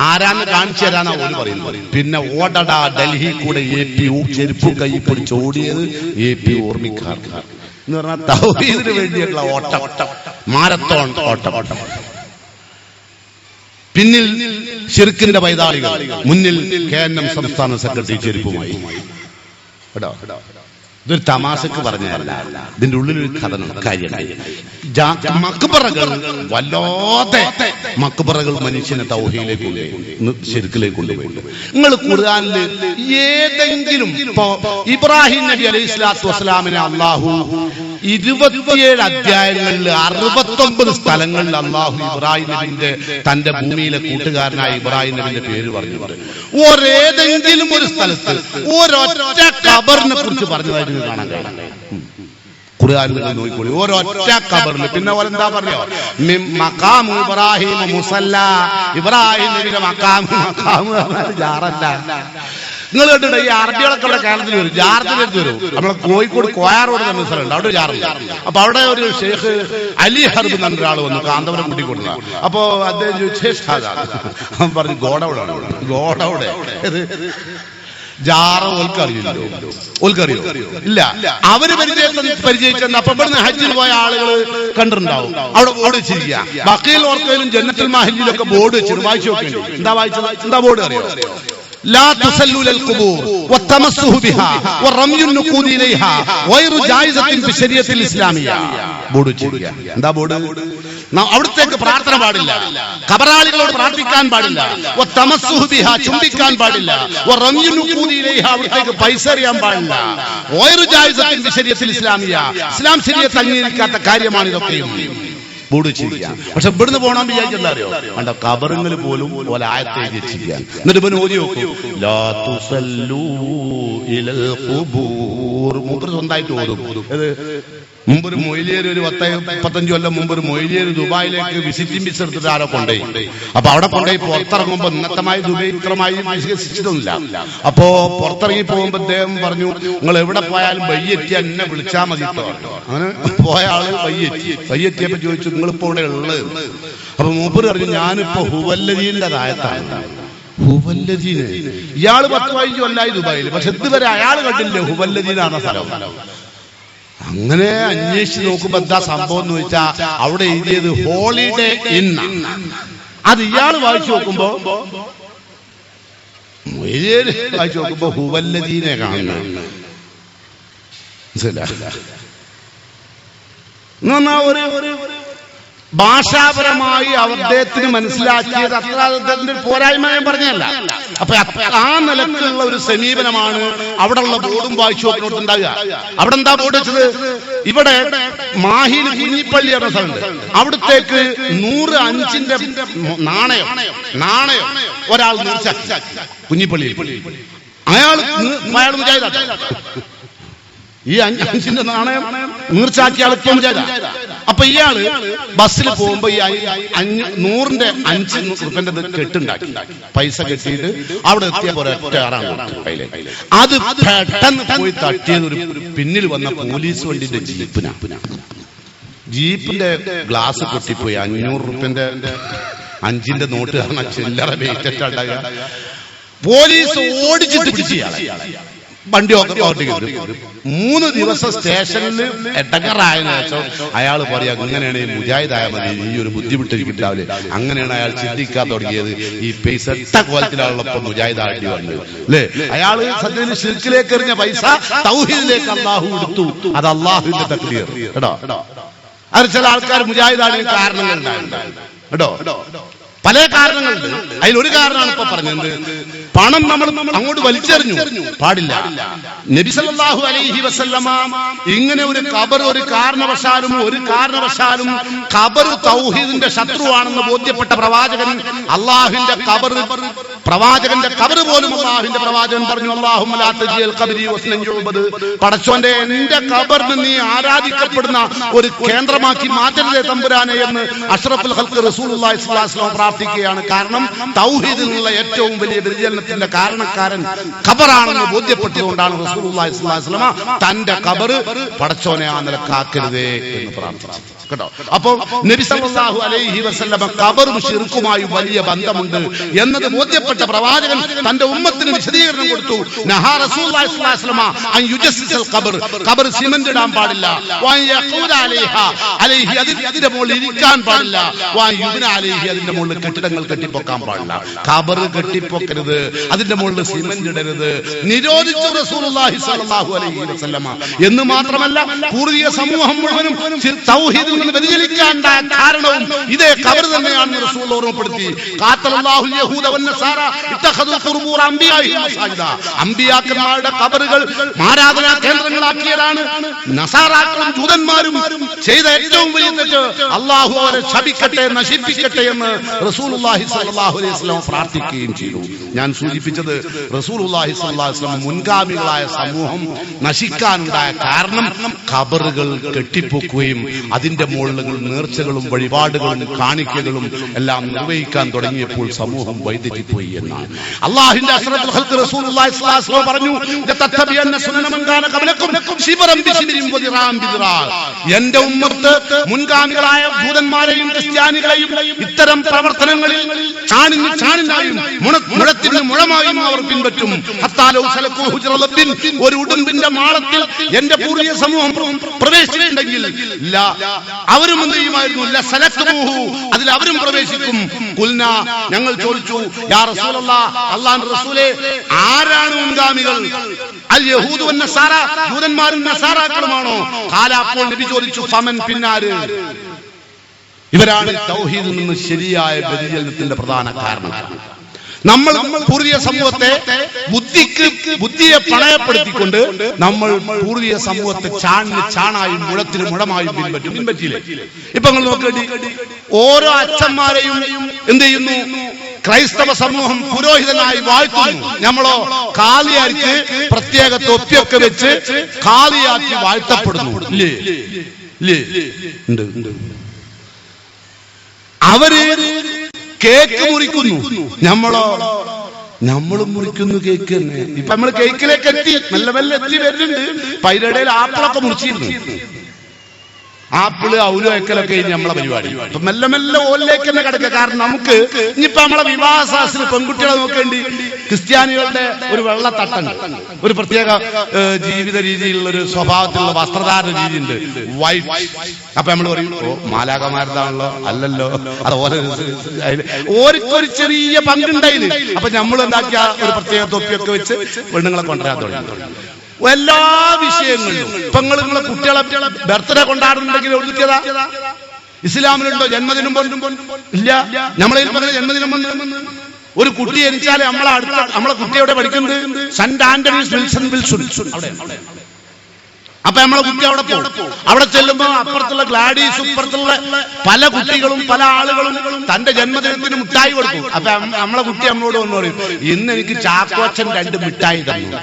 ആരാന്ന് കാണിച്ചു തരാന്നാ ഓര് പറയുന്നത്. പിന്നെ ഓടടാ ഡൽഹി കൂടെ AP ചെരുപ്പും കൈ പിടിച്ച് ഓടിയത് AP ഓർമ്മിക്കാർക്ക് എന്ന് പറഞ്ഞാൽ തൗഹീദിന് വേണ്ടിയിട്ടുള്ള ഓട്ടം, മാരത്തോൺ ഓട്ടം. പിന്നിൽ ശിർക്കിന്റെ പൈതാളികൾ, മുന്നിൽ KNM സംസ്ഥാന സെക്രട്ടറി ചെരുപ്പുമായി. ഇതൊരു തമാശക്ക് പറഞ്ഞതല്ല, ഇതിന്റെ ഉള്ളിലൊരു കാര്യമുണ്ട്. മക്ബറകൾ വല്ലാതെ മക്ബറകൾ മനുഷ്യനെ തൗഹീദിലേക്ക് കൊണ്ടുപോയി, ശിർക്കിലേക്ക് കൊണ്ടുപോയി. നിങ്ങൾ ഖുർആനില് ഏതെങ്കിലും ഇപ്പോ ഇബ്രാഹിം നബി അലൈഹി സ്വലാത്തു വസ്സലാമിനെ അള്ളാഹു 27 അധ്യായങ്ങളിൽ 69 സ്ഥലങ്ങളിൽ അള്ളാഹു ഇബ്രാഹിം നബിന്റെ തന്റെ ഭൂമിയിലെ കൂട്ടുകാരനായ ഇബ്രാഹിം നബിന്റെ പേര് പറഞ്ഞിട്ടുണ്ട്. ഒരേതെങ്കിലും ഒരു സ്ഥലത്ത് ഒരൊറ്റ ഖബറിനെ കുറിച്ച് പറഞ്ഞതായിട്ട് കാണാൻ കഴിയും ഖുർആനിൽ നോക്കിക്കോളി. ഒരൊറ്റ ഖബറിൽ. പിന്നെ ഓലെന്താ പറഞ്ഞോ? മഖാം ഇബ്രാഹിം മുസല്ല. ഇബ്രാഹിം നബിയുടെ മഖാം ജാറല്ല. നിങ്ങൾ കേട്ടിട്ട് ഈ അറബികളൊക്കെ ഇവിടെ കേരളത്തിൽ വരും, ജാറത്തിലേക്ക് വരും. നമ്മളെ കോഴിക്കോട് കോയാറോട് എന്ന സ്ഥലമുണ്ട്, അവിടെ ജാറില്ല. അപ്പൊ അവിടെ ഒരു ഷെയ്ഖ് അലി ഹർബ് എന്ന ഒരാൾ വന്നു കാന്തപുരം കൂട്ടിക്കൊടുത്ത. അപ്പൊ അദ്ദേഹം ചോദിച്ചു പറഞ്ഞു ഗോഡൌടെ ജാറ ഓൽക്കറിയോ ഇല്ല. അവര് പരിചയിച്ചെന്ന് അപ്പൊ ഇവിടുന്ന് ഹജ്ജിൽ പോയ ആളുകൾ കണ്ടിട്ടുണ്ടാവും. അവിടെ ബോർഡ് വെച്ചിരിക്കുക. ബഖീൽ ഓർക്കയിലും ജന്നത്തുൽ മാഹിലിലൊക്കെ ബോർഡ് വെച്ചിട്ട് വായിച്ചു നോക്കി. എന്താ വായിച്ചത്? എന്താ ബോർഡ് അറിയോ? لا تسلوا للقبور والتمسح بها والرمي النقود إليها غير جائزة في الشريعة الإسلامية. ബോർഡ് ചെയ്യുക. എന്താ ബോർഡ്? അവിടത്തേക്ക് പ്രാർത്ഥന പാടില്ല, ഖബറാളികളോട് പ്രാർത്ഥിക്കാൻ പാടില്ല, തമസ്സുഹു ബിഹാ ചുംബിക്കാൻ പാടില്ല, റമ്യു നുഖൂദി ഇലൈഹ അവിടത്തേക്ക് പൈസ എറിയാൻ പാടില്ല. ഗൈറു ജായിസത്തിൻ ഫി ശരീഅത്തിൽ ഇസ്ലാമിയ ഇസ്ലാം ശരീഅത്ത് അംഗീകരിക്കാത്ത കാര്യമാണ് ഇതൊക്കെയും. ബോർഡ് ചെയ്യുക. പക്ഷെ ഇവിടുന്ന് പോകണം വിചാരിച്ചെന്താ അറിയോ? കണ്ട ഖബറുകളിൽ പോലും പോലെ ആയത്തെ എഴുതിച്ചിരിക്കുക. എന്നിട്ട് ഇവൻ ഓതി നോക്കൂ, ലാ തുസല്ലൂ ഇലൽ ഖുബൂർ. മൂപ്പര് സ്വന്തമായിട്ട് ഓതും. മുമ്പൊരു മൊയ്ലിയർ ഒരു 10-15 കൊല്ലം മുമ്പ് ഒരു മൊയ്ലിയർ ദുബായിലേക്ക് വിസിറ്റിംഗ് വിസ എടുത്തിട്ട് ആരോ കൊണ്ടുപോയി. അപ്പൊ അവിടെ കൊണ്ടുപോയി പുറത്തിറങ്ങുമ്പോ ഇന്നത്തമായി ദുബായ് ഇത്രമായി വികസിച്ചിട്ടൊന്നുമില്ല. അപ്പോ പുറത്തിറങ്ങി പോകുമ്പോ അദ്ദേഹം പറഞ്ഞു, നിങ്ങൾ എവിടെ പോയാലും വയ്യെത്തി എന്നെ വിളിച്ചാൽ മതി. അങ്ങനെ പോയ ആള് വയ്യെത്തിയപ്പോ ചോദിച്ചു, നിങ്ങളിപ്പോ ഇവിടെ ഉള്ളത്? അപ്പൊ മൂപ്പര് പറഞ്ഞു, ഞാനിപ്പോ ഹുവല്ലദീന്റെ ആയത്താണ്. ഹുവല്ലദീന് ഇയാള് 10-15 കൊല്ലായി ദുബായിൽ, പക്ഷെ ഇതുവരെ അയാൾ കണ്ടില്ലേ ഹുവല്ലദീനാണ് സ്ഥലം. അങ്ങനെ അന്വേഷിച്ച് നോക്കുമ്പോ എന്താ സംഭവം എന്ന് വെച്ചാ അവിടെ എഴുതിയത് ഹോളിഡേ ഇൻ. അത് ഇയാൾ വായിച്ചു നോക്കുമ്പോ വായിച്ചു നോക്കുമ്പോ ഹുവല്ലദീനെ കാണുന്നു. ഒരു ഭാഷാപരമായി അദ്ദേഹത്തിന് മനസ്സിലാക്കിയത് അത്ര അദ്ദേഹത്തിന്റെ പോരായ്മയും പറഞ്ഞല്ല. അപ്പൊ ആ നിലക്കുള്ള ഒരു സമീപനമാണ് അവിടെയുള്ള ബോർഡും വായിച്ചു നോക്കിയിട്ടുണ്ടാകുക. അവിടെ എന്താ ബോർഡ് വെച്ചത്? ഇവിടെ മാഹിയിൽ കുഞ്ഞിപ്പള്ളി എന്ന സ്ഥലമുണ്ട്. അവിടത്തേക്ക് 105 നാണയം ഒരാൾ കുഞ്ഞിപ്പള്ളിയിൽ അയാൾ മുജാഹിദാണ്. ഈ 5 നാണയം നീർച്ചാക്കിയ ആൾ ഇപ്പം മുജാഹിദാ. അപ്പൊ ഇയാള് ബസ്സിൽ പോകുമ്പോ ഈ 100ന്റെ 5 റുപ്യന്റെ കെട്ടുണ്ടാക്കി പൈസ കെട്ടിയിട്ട് അവിടെ എത്തിയ പോലെ അത് പെട്ടെന്ന് പോയി തട്ടിയത് ഒരു പിന്നിൽ വന്ന പോലീസ് വണ്ടിന്റെ ജീപ്പിന്റെ ഗ്ലാസ് പൊട്ടിപ്പോയി. 500 റുപ്യന്റെ 5ന്റെ നോട്ട് കാരണം ചില്ലറ വെയിറ്റുണ്ടാകുക. പോലീസ് ഓടിച്ചിട്ട് പിടിച്ച് വണ്ടി ഓട്ടിക്കുന്നത്. 3 ദിവസം സ്റ്റേഷനിൽ എടങ്ങറായതിനു ശേഷം അയാൾ പറയാ, അങ്ങനെയാണ് ഈ മുജാഹിദായ മതി, ഈ ഒരു ബുദ്ധിമുട്ടിരിക്കുന്നുണ്ടാവില്ലേ. അങ്ങനെയാണ് അയാൾ ചിന്തിക്കാൻ തുടങ്ങിയത്. ഈ പൈസ കോലത്തിലാണുള്ളപ്പോ മുജാഹിദാണ്ടി വന്നത് അല്ലേ. അയാള് സത്യത്തിൽ ശിർക്കിലേക്ക് എറിഞ്ഞ പൈസ തൗഹീദിലേക്ക് അള്ളാഹു എടുത്തു. അത് അള്ളാഹുവിന്റെ തക്ബീർ കേട്ടോ. അത് ചില ആൾക്കാർ മുജാഹിദാടിന് കാരണങ്ങൾ കേട്ടോ, പല കാരണങ്ങളുണ്ട്. അതിലൊരു കാരണമാണ് ഇപ്പൊ പറഞ്ഞത്, പണം നമ്മൾ അങ്ങോട്ട് വലിച്ചെറിഞ്ഞു പാടില്ല. നബി സല്ലല്ലാഹു അലൈഹി വസല്ലമ ഇങ്ങനെ ഒരു ഖബർ ഒരു കാരണവശാലും ഖബർ തൗഹീദിന്റെ ശത്രുവാണെന്ന് ബോധ്യപ്പെട്ട പ്രവാചകൻ അള്ളാഹുവിന്റെ ഖബർ, പ്രവാചകന്റെ ഖബർ പോലും അള്ളാഹുവിന്റെ പ്രവാചകൻ പറഞ്ഞു, അല്ലാഹുമ്മ ലാ തജ്അൽ ഖബരി വസ്നൻ യുഅബദ്. പടച്ചോന്റെ എന്റെ ഖബറിനെ നീ ആരാധിക്കപ്പെടുന്ന ഒരു കേന്ദ്രമാക്കി മാറ്റരുതേ തമ്പുരാനെ എന്ന് അഷ്റഫുൽ ഖൽഖ് റസൂലുള്ളാഹി സ്വല്ലല്ലാഹു അലൈഹി വസല്ലം പ്രാർത്ഥിക്കുകയാണ്. കാരണം തൗഹീദിനുള്ള ഏറ്റവും വലിയ വ്യതിചലനത്തിന്റെ കാരണക്കാരൻ ഖബറാണെന്ന് ബോധ്യപ്പെട്ടതുകൊണ്ടാണ് റസൂലുള്ളാഹി സ്വല്ലല്ലാഹു അലൈഹി വസല്ലം തന്റെ ഖബർ പടച്ചോനെ ആ നിലക്കാക്കരുതേ എന്ന് പ്രാർത്ഥിച്ചത് കേട്ടോ. അപ്പൊ നബി സല്ലല്ലാഹു അലൈഹി വസല്ലം ഖബറും ശിർക്കുമായി വലിയ ബന്ധമുണ്ട് എന്നത് ബോധ്യപ്പെട്ട പ്രവാചകൻ തന്റെ ഉമ്മത്തിന് വിശദീകരണം കൊടുത്തു. നഹാ റസൂലുള്ളാഹി സ്വല്ലല്ലാഹു അലൈഹി വസല്ലം അൻ യുജസ്സിൽ ഖബർ, ഖബർ സിമന്റ് ഇടാൻ പാടില്ല. വൻ യഖൂല അലൈഹി അതിന്റെ മുകളിൽ ഇരിക്കാൻ പാടില്ല. വൻ യുബ്ന അലൈഹി അതിന്റെ മുകളിൽ കെട്ടിടങ്ങൾ കെട്ടിപ്പൊക്കാൻ പാടില്ല. ഖബർ കെട്ടിപ്പൊക്കരുത്, അതിന്റെ മുകളിൽ സിമന്റ് ഇടരുത്, നിരോധിച്ചു റസൂലുള്ളാഹി സ്വല്ലല്ലാഹു അലൈഹി വസല്ലം. എന്ന് മാത്രമല്ല പൂർവിക സമൂഹം മുഴുവനും തൗഹീദിൽ നിന്ന് വ്യതിചലിക്കാനുണ്ടായ കാരണവും ഇതേ ഖബർ തന്നെയാണെന്ന് റസൂൽ ഓർമ്മപ്പെടുത്തി. ഖാതലല്ലാഹുൽ യഹൂദ വന്നസാറ ഇത്തഖദു ഖുർബൂർ അംബിയാഇഹിം മസാജിദ. അംബിയാക്കന്മാരുടെ ഖബറുകൾ ആരാധനാ കേന്ദ്രങ്ങളാക്കിയതാണ് നസാറാക്കളും ജൂതന്മാരും ചെയ്ത ഏറ്റവും വലിയ തെറ്റ്. അല്ലാഹു അവരെ ശപിക്കട്ടെ, നശിപ്പിക്കട്ടെ എന്ന് റസൂലുള്ളാഹി സ്വല്ലല്ലാഹു അലൈഹി വസല്ലം പ്രാർത്ഥിക്കുകയും ചെയ്തു. ഞാൻ സൂചിപ്പിച്ചത് റസൂലുള്ളാഹി സ്വല്ലല്ലാഹു അലൈഹി വസല്ലം മുൻഗാമികളായ സമൂഹം നശിക്കാനുണ്ടായ കാരണം ഖബറുകൾ കെട്ടിപ്പൊക്കുകയും അതിന്റെ മുകളിൽ നേർച്ചകളും വഴിപാടുകളും കാണിക്കകളും എല്ലാം നിർവഹിക്കാൻ തുടങ്ങിയപ്പോൾ സമൂഹം വഴിതെറ്റിപ്പോയി എന്നാണ്. അല്ലാഹുവിന്റെ അഷ്റഫുൽ ഖൽഖ് റസൂലുള്ളാഹി സ്വല്ലല്ലാഹു അലൈഹി വസല്ലം പറഞ്ഞു, തത്തബിയന്ന സുനന മൻ കാന ഖബലക്കും ശിബറൻ ബിശിബരിൻ വദിറാൻ ബിദിറാൻ. എന്റെ ഉമ്മത്ത് മുൻഗാമികളായ ജൂതന്മാരെയും ക്രിസ്ത്യാനികളെയും ഇത്തരം പ്രവർത്തനങ്ങളിൽ ചാണിനായും മുഴത്തിന് മുഴമായും അവർ പിൻപറ്റും. ഒരു ഉടുമ്പിന്റെ മാളത്തിൽ എന്റെ പൂർവ്വ സമൂഹം പ്രവേശിച്ചിട്ടുണ്ടെങ്കിൽ അവരും എന്ത് ചെയ്യുമായിരുന്നു? അതിൽ അവരും പ്രവേശിക്കും. കുൽന, ഞങ്ങൾ ചോദിച്ചു, യാ റസൂലല്ലാഹ്, അല്ലാഹുവിന്റെ റസൂലേ, ആരാണ് മുൻഗാമികൾ? അൽ യഹൂദു വൻ നസാറ, യൂദന്മാരും നസാറാക്കളുമാണോ? ഖാല, അപ്പോൾ നബി ചോദിച്ചു, ഫമൻ, പിന്നാര്? ഇവരാണ് തൗഹീദിൽ നിന്ന് ശരിയായ വ്യതിചലനത്തിന്റെ പ്രധാന കാരണം. നമ്മൾ പൂർവ്വ സമൂഹത്തെ ബുദ്ധിയെ പണയപ്പെടുത്തിക്കൊണ്ട് നമ്മൾ പൂർവ്വ സമൂഹത്തെ ചാണായും മുഴത്തിന് മുഴമായും പിൻപറ്റിയില്ലേ? ഇപ്പൊ നിങ്ങൾ നോക്കേണ്ടി, ഓരോ അച്ഛന്മാരെയും എന്ത് ചെയ്യുന്നു? ക്രൈസ്തവ സമൂഹം പുരോഹിതനായി വാഴ്ത്തുന്നു. നമ്മളോ കാളിയാർക്ക് പ്രത്യേക തൊപ്പിയൊക്കെ വെച്ച് കാളിയാക്കി വാഴ്ത്തപ്പെടുന്നു. അവര് കേക്ക് മുറിക്കുന്നു, നമ്മളും മുറിക്കുന്നു കേക്ക് തന്നെ. ഇപ്പൊ നമ്മള് കേക്കിലേക്ക് എത്തി, മെല്ലെ മെല്ലെ എത്തി വരുന്നുണ്ട്. പൈരടയിൽ ആപ്പിളൊക്കെ മുറിച്ചിരുന്നു. ആപ്പിള് ഔലോ വെക്കലൊക്കെ നമ്മളെ പരിപാടി. അപ്പൊ മെല്ലെ മെല്ലെ ഓലിലേക്ക് തന്നെ കിടക്കുക. കാരണം നമുക്ക് ഇനിയിപ്പോ നമ്മളെ വിവാഹ ശാസ്ത്ര പെൺകുട്ടികളെ നോക്കേണ്ടി, ക്രിസ്ത്യാനികളുടെ ഒരു വെള്ളത്തട്ടുണ്ട്, ഒരു പ്രത്യേക ജീവിത രീതിയിലുള്ള ഒരു സ്വഭാവത്തിലുള്ള വസ്ത്രധാരണ രീതി ഉണ്ട്, വൈറ്റ്. അപ്പൊ നമ്മൾ പറയും, മാലാകമാരതാണല്ലോ. അല്ലല്ലോ, അതുപോലെ ഓർക്കൊരു ചെറിയ പങ്കുണ്ടായിന്. അപ്പൊ നമ്മൾ എന്താക്കിയ ഒരു പ്രത്യേക തൊപ്പിയൊക്കെ വെച്ച് പെണ്ണുങ്ങളെ കൊണ്ടുവരാൻ തുടങ്ങി. എല്ലാ വിഷയങ്ങളിലും ഇപ്പൊ നിങ്ങളെ കുട്ടികളെ ബർത്ത്ഡേ കൊണ്ടാടുന്നുണ്ടെങ്കിൽ ഒതുക്കിയതാ? ഇസ്ലാമിലുണ്ടോ ജന്മദിനം? ഇല്ല. നമ്മളെ ജന്മദിനം ഒരു കുട്ടി ജനിച്ചാലേ നമ്മളെ കുട്ടി എവിടെ പഠിക്കുന്നത്? Saint Anthony's Wilson. അപ്പൊ നമ്മളെ കുട്ടി അവിടെ പോകും. അവിടെ ചെല്ലുമ്പോ അപ്പുറത്തുള്ള ഗ്ലാഡീസ്, ഇപ്പുറത്തുള്ള പല കുട്ടികളും പല ആളുകളും തന്റെ ജന്മദിനത്തിന് മിഠായി കൊടുക്കും. അപ്പൊ നമ്മളെ കുട്ടി നമ്മളോട് വന്ന് പറയും, ഇന്ന് എനിക്ക് ചാക്കോച്ചൻ 2 മിഠായി തന്നു.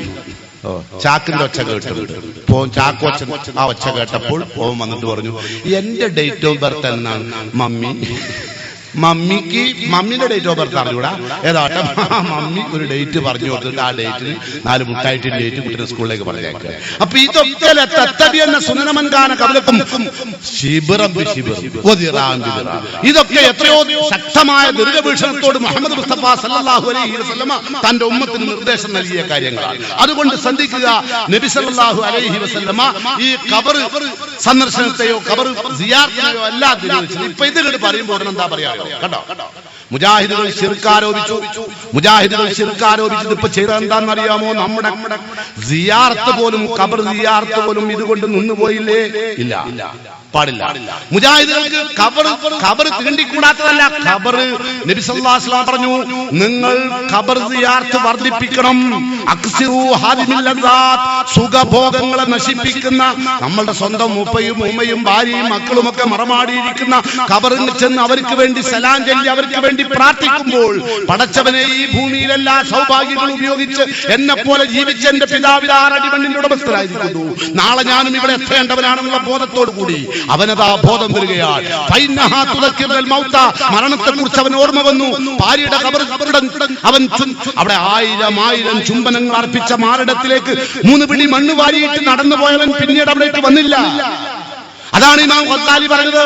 ചാക്കിന്റെ ഒച്ച കേട്ടു. ചാക്കോച്ചൻ ആ ഒച്ച കേട്ടപ്പോൾ ഓൻ വന്നിട്ട് പറഞ്ഞു, എന്റെ ഡേറ്റ് ഓഫ് ബർത്ത് എന്നാണ് മമ്മി. മമ്മിയുടെ ഡേറ്റ് ഓഫ് ബർത്ത് അറിഞ്ഞൂടാ, ഏതാട്ടെ മമ്മി ഒരു ഡേറ്റ് പറഞ്ഞു കൊടുത്തിട്ട് ആ ഡേറ്റിന് 4 മുട്ടായിട്ട് ഡേറ്റ് കുട്ടിനെ സ്കൂളിലേക്ക് പറഞ്ഞേക്കുക. അപ്പൊ ഇതൊക്കെ ഇതൊക്കെ എത്രയോ ശക്തമായ ദീർഘവീക്ഷണത്തോട് മുഹമ്മദ് മുസ്തഫ സല്ലല്ലാഹു അലൈഹി വസല്ലമ തന്റെ ഉമ്മത്തിന് നിർദ്ദേശം നൽകിയ കാര്യങ്ങളാണ്. അതുകൊണ്ട് ശ്രദ്ധിക്കുക, നബി സല്ലല്ലാഹു അലൈഹി വസല്ലമ ഈ ഖബർ സന്ദർശനത്തെയോ ഖബർ സിയാറത്തിനെയോ അല്ല വിരോധിച്ചത്. ഇപ്പൊ ഇത് കേട്ട് പറയുമ്പോൾ എന്താ പറയാ കേട്ടോ? മുജാഹിദുകൾ ശിർക്ക് ആരോപിച്ചത് ഇപ്പൊ ചെയ്തത് എന്താണെന്നറിയാമോ? നമ്മുടെ സിയാറത്ത് പോലും, ഖബർ സിയാറത്ത് പോലും ഇതുകൊണ്ട് നിന്നുപോയില്ലേ? ഇല്ല, പാടില്ല. മുജാഹിദുകൾക്ക് ഖബർ തീണ്ടിക്കൂടാത്തതല്ല. ഖബർ നബി സല്ലല്ലാഹു അലൈഹി വസല്ലം പറഞ്ഞു, നിങ്ങൾ ഖബർ സിയാറത്ത് വർദ്ധിപ്പിക്കണം. അക്സിറു ഹാദിമിൽ ലദ്ദാത്ത്, സുഖഭോഗങ്ങളെ നശിപ്പിക്കുന്ന, നമ്മളുടെ സ്വന്തം ഉപ്പയും ഉമ്മയും ഭാര്യയും മക്കളും ഒക്കെ മറമാടിയിരിക്കുന്ന ഖബറിൽ ചെന്ന് അവർക്ക് വേണ്ടി സലാം ചൊല്ലി അവർക്ക് വേണ്ടി പ്രാർത്ഥിക്കുമ്പോൾ, പടച്ചവനെ, ഈ ഭൂമിയിൽ എല്ലാ സൗഭാഗ്യങ്ങളും ഉപയോഗിച്ച് എന്നെ പോലെ ജീവിച്ച എന്റെ പിതാവിൽ 6 അടി മണ്ണിന്റെ ഉടമസ്ഥരായിരിക്കുന്നു. നാളെ ഞാനും ഇവിടെ എത്തേണ്ടവനാണെന്നുള്ള ബോധത്തോടു കൂടി അവനതാ ബോധം വരികയാണ്. മരണത്തെ കുറിച്ച് അവൻ ഓർമ്മ വന്നു. ഭാര്യയുടെ ഖബർ അവൻ അവിടെ 1000 ചുംബനങ്ങൾ അർപ്പിച്ച മാറിടത്തിലേക്ക് 3 പിടി മണ്ണ് വാരിയിട്ട് നടന്നു പോയവൻ പിന്നീട് അവിടേക്ക് വന്നില്ല. അതാണ് ഇമാം ഖസാലി പറഞ്ഞത്,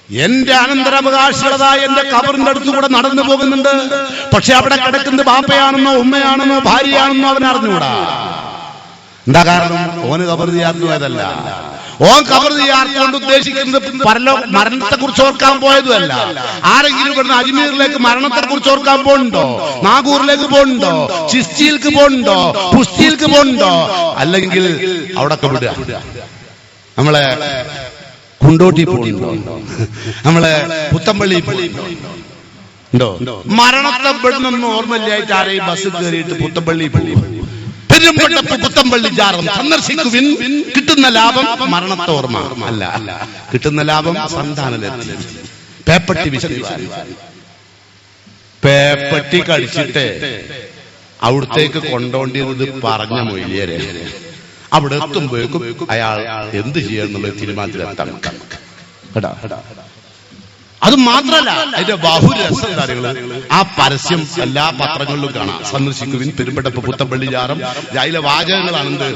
എന്റെ അനന്തരാവകാശികളതായ എന്റെ ഖബറിന്റെ അടുത്തുകൂടെ നടന്നു പോകുന്നുണ്ട്. പക്ഷെ അവിടെ കിടക്കുന്നത് ബാപ്പയാണെന്നോ ഉമ്മയാണെന്നോ ഭാര്യയാണെന്നോ അവൻ അറിഞ്ഞൂടാ. എന്താ കാരണം? ഓന് ഖബർ സിയാറത്ത് പോയതല്ല. ഓൻ ഖബർ സിയാറത്ത് കൊണ്ട് ഉദ്ദേശിക്കുന്നത് മരണത്തെ കുറിച്ച് ഓർക്കാൻ പോയതുമല്ല. ആരെങ്കിലും ഇവിടുന്ന് അജ്മീറിലേക്ക് മരണത്തെ കുറിച്ച് ഓർക്കാൻ പോകുന്നുണ്ടോ? നാഗൂറിലേക്ക് പോകുന്നുണ്ടോ? ചിസ്തിയിലേക്ക് പോകുന്നുണ്ടോ? പുസ്തിയിലേക്ക് പോകുന്നുണ്ടോ? അല്ലെങ്കിൽ അവിടൊക്കെ വിടുക. നമ്മളെ കുണ്ടോട്ടി പോകുന്നുണ്ടോ? നമ്മളെ പുത്തമ്പള്ളി ഉണ്ടോ? മരണത്തെ പെടുന്നൊന്നും ഓർമ്മയില്ലായിട്ട് ആരെയും ബസ് കയറിയിട്ട് പുത്തമ്പള്ളി പോകും. പെരുമ്പട്ടപ്പ് പുത്തമ്പള്ളി ജാറം സന്ദർശിക്കുവിൻ. കിട്ടുന്ന ലാഭം മരണത്തെ ഓർമ്മ അല്ല, കിട്ടുന്ന ലാഭം സന്താനലെത്തി. പേപ്പട്ടി പേപ്പട്ടി കടിച്ചിട്ട് അവിടത്തേക്ക് കൊണ്ടോണ്ടിയത് പറഞ്ഞ മൊയ്ലിയരെ അവിടെ എത്തുമ്പോഴേക്കും അയാൾ എന്ത് ചെയ്യാന്നുള്ള തീരുമാനത്തിലെത്തണം. അത് മാത്രല്ല അതിന്റെ ബഹുരസം കാര്യങ്ങള്. ആ പരസ്യം എല്ലാ പത്രങ്ങളിലും കാണാം. സന്ദർശിക്കുവിൻ പെരുമ്പടപ്പ് പുത്തമ്പള്ളി ജാറം. അതിലെ വാചകങ്ങളാണെന്ത്,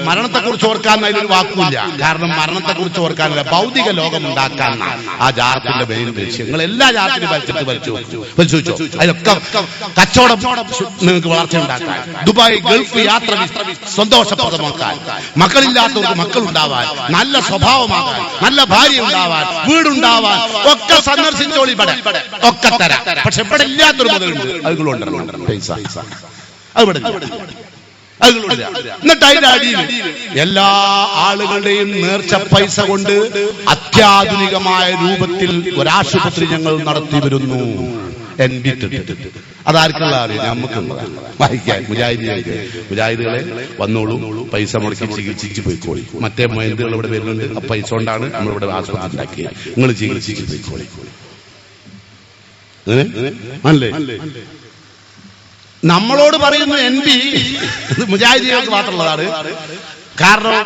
മരണത്തെക്കുറിച്ച് ഓർക്കാൻ അതിലൊരു വാക്കുമില്ല. കാരണം മരണത്തെക്കുറിച്ച് ഓർക്കാനില്ല, ഭൗതിക ലോകം ഉണ്ടാക്കാൻ ആ ജാറത്തിന്റെ മെയിൻ ലക്ഷ്യം. നിങ്ങൾ എല്ലാ ജാറത്തിനും പരിശോധിച്ചോ. അതിലൊക്കെ കച്ചവടം നിങ്ങൾക്ക് വളർച്ച ഉണ്ടാക്കാൻ, ദുബായ് ഗൾഫ് യാത്ര സന്തോഷപ്രദമാക്കാൻ, മക്കളില്ലാത്തവർക്ക് മക്കളുണ്ടാവാൻ, നല്ല സ്വഭാവമാകാൻ, നല്ല ഭാര്യ ഉണ്ടാവാൻ, വീടുണ്ടാവാൻ ഒക്കെ സന്ദർശിച്ചോളി. ഇവിടെ ഒക്കെ തരാം. പക്ഷെ ഇവിടെ ഇല്ലാത്തൊരു മുതലുണ്ട്, അതുകൊണ്ടുണ്ട് പൈസ. എന്നിട്ട് അതിന്റെ അടിയിൽ എല്ലാ ആളുകളുടെയും നേർച്ച പൈസ കൊണ്ട് അത്യാധുനികമായ രൂപത്തിൽ ഒരാശുപത്രി ഞങ്ങൾ നടത്തി വരുന്നു. അതാർക്കുള്ള അറിയാം, നമുക്കുള്ള വായിക്കാൻ. മുജാഹിദുകളെ വന്നോളൂ, പൈസ മുടക്കി ചികിത്സിച്ച് പോയിക്കോളി. മറ്റേ മൈന്ദുകൾ ഇവിടെ വരുന്നുണ്ട്, ആ പൈസ കൊണ്ടാണ് നമ്മളിവിടെ ആശുപത്രി ഉണ്ടാക്കിയത്, നിങ്ങൾ ചികിത്സിച്ച് പോയിക്കോളി. അല്ലേ നമ്മളോട് പറയുന്ന NP മുജാഹിദുകൾക്ക് മാത്രമുള്ളതാണ്. കാരണം